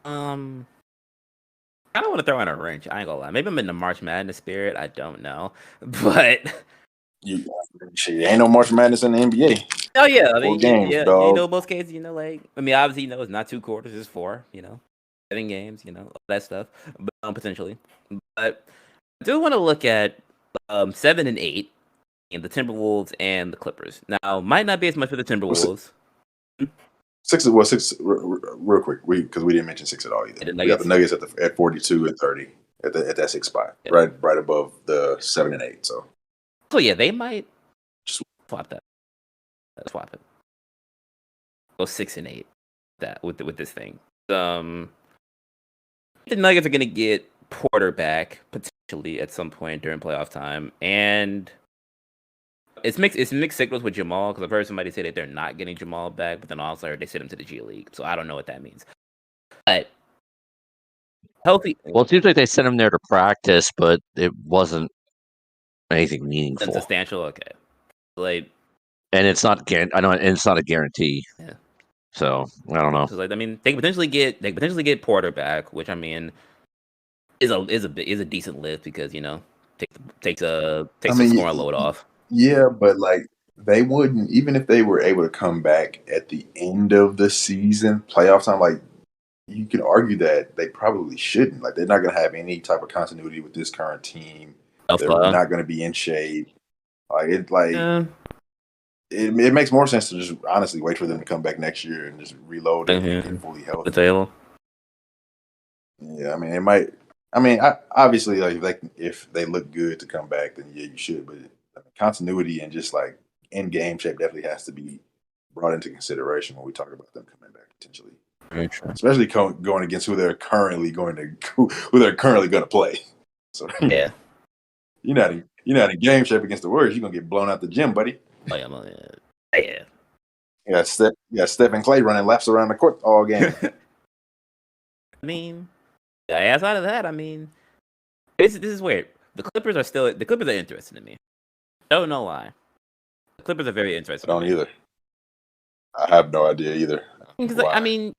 I don't want to throw in a wrench. I ain't gonna lie. Maybe I'm in the March Madness spirit. I don't know, but Shit, ain't no March Madness in the NBA. oh yeah, I 4 mean, games, dog. most cases, like I mean, obviously, it's not 2 quarters, it's 4. 7 games, all that stuff, but potentially. But I do want to look at 7 and 8, and the Timberwolves and the Clippers. Now, might not be as much for the What's it? Timberwolves. 6 real quick, because we didn't mention 6 at all either. The We got the Nuggets. Nuggets at 42 and 30 at that 6 spot, Yeah. right above the 7 and 8. So yeah, they might swap that. Swap it. Go 6 and 8. That with this thing. The Nuggets are gonna get Porter back potentially at some point during playoff time, and it's mixed signals with Jamal, because I've heard somebody say that they're not getting Jamal back, but then also heard they sent him to the G League, so I don't know what that means. But healthy. Well, it seems like they sent him there to practice, but it wasn't anything meaningful. Substantial, okay. Like, and it's not I know, and it's not a guarantee. Yeah. So I don't know. So they can potentially get Porter back, which I mean is a decent lift, because takes the scoring load off. Yeah, but like they wouldn't, even if they were able to come back at the end of the season, playoff time. Like you can argue that they probably shouldn't. Like they're not going to have any type of continuity with this current team. They're not going to be in shape. It makes more sense to just honestly wait for them to come back next year and just reload and get fully healthy. The table. Yeah, I mean, it might. I mean, obviously, like if they look good to come back, then yeah, you should. But continuity and just like in game shape definitely has to be brought into consideration when we talk about them coming back potentially. Very true. Especially going against who they're currently going to play. So yeah, you're not in game shape against the Warriors. You're gonna get blown out the gym, buddy. Oh yeah. You got Steph and Clay running laps around the court all game. I mean, outside of that, I mean, this is weird. The Clippers are interesting to me. Don't know why. The Clippers are very interesting. I don't either. I have no idea either. Because I mean,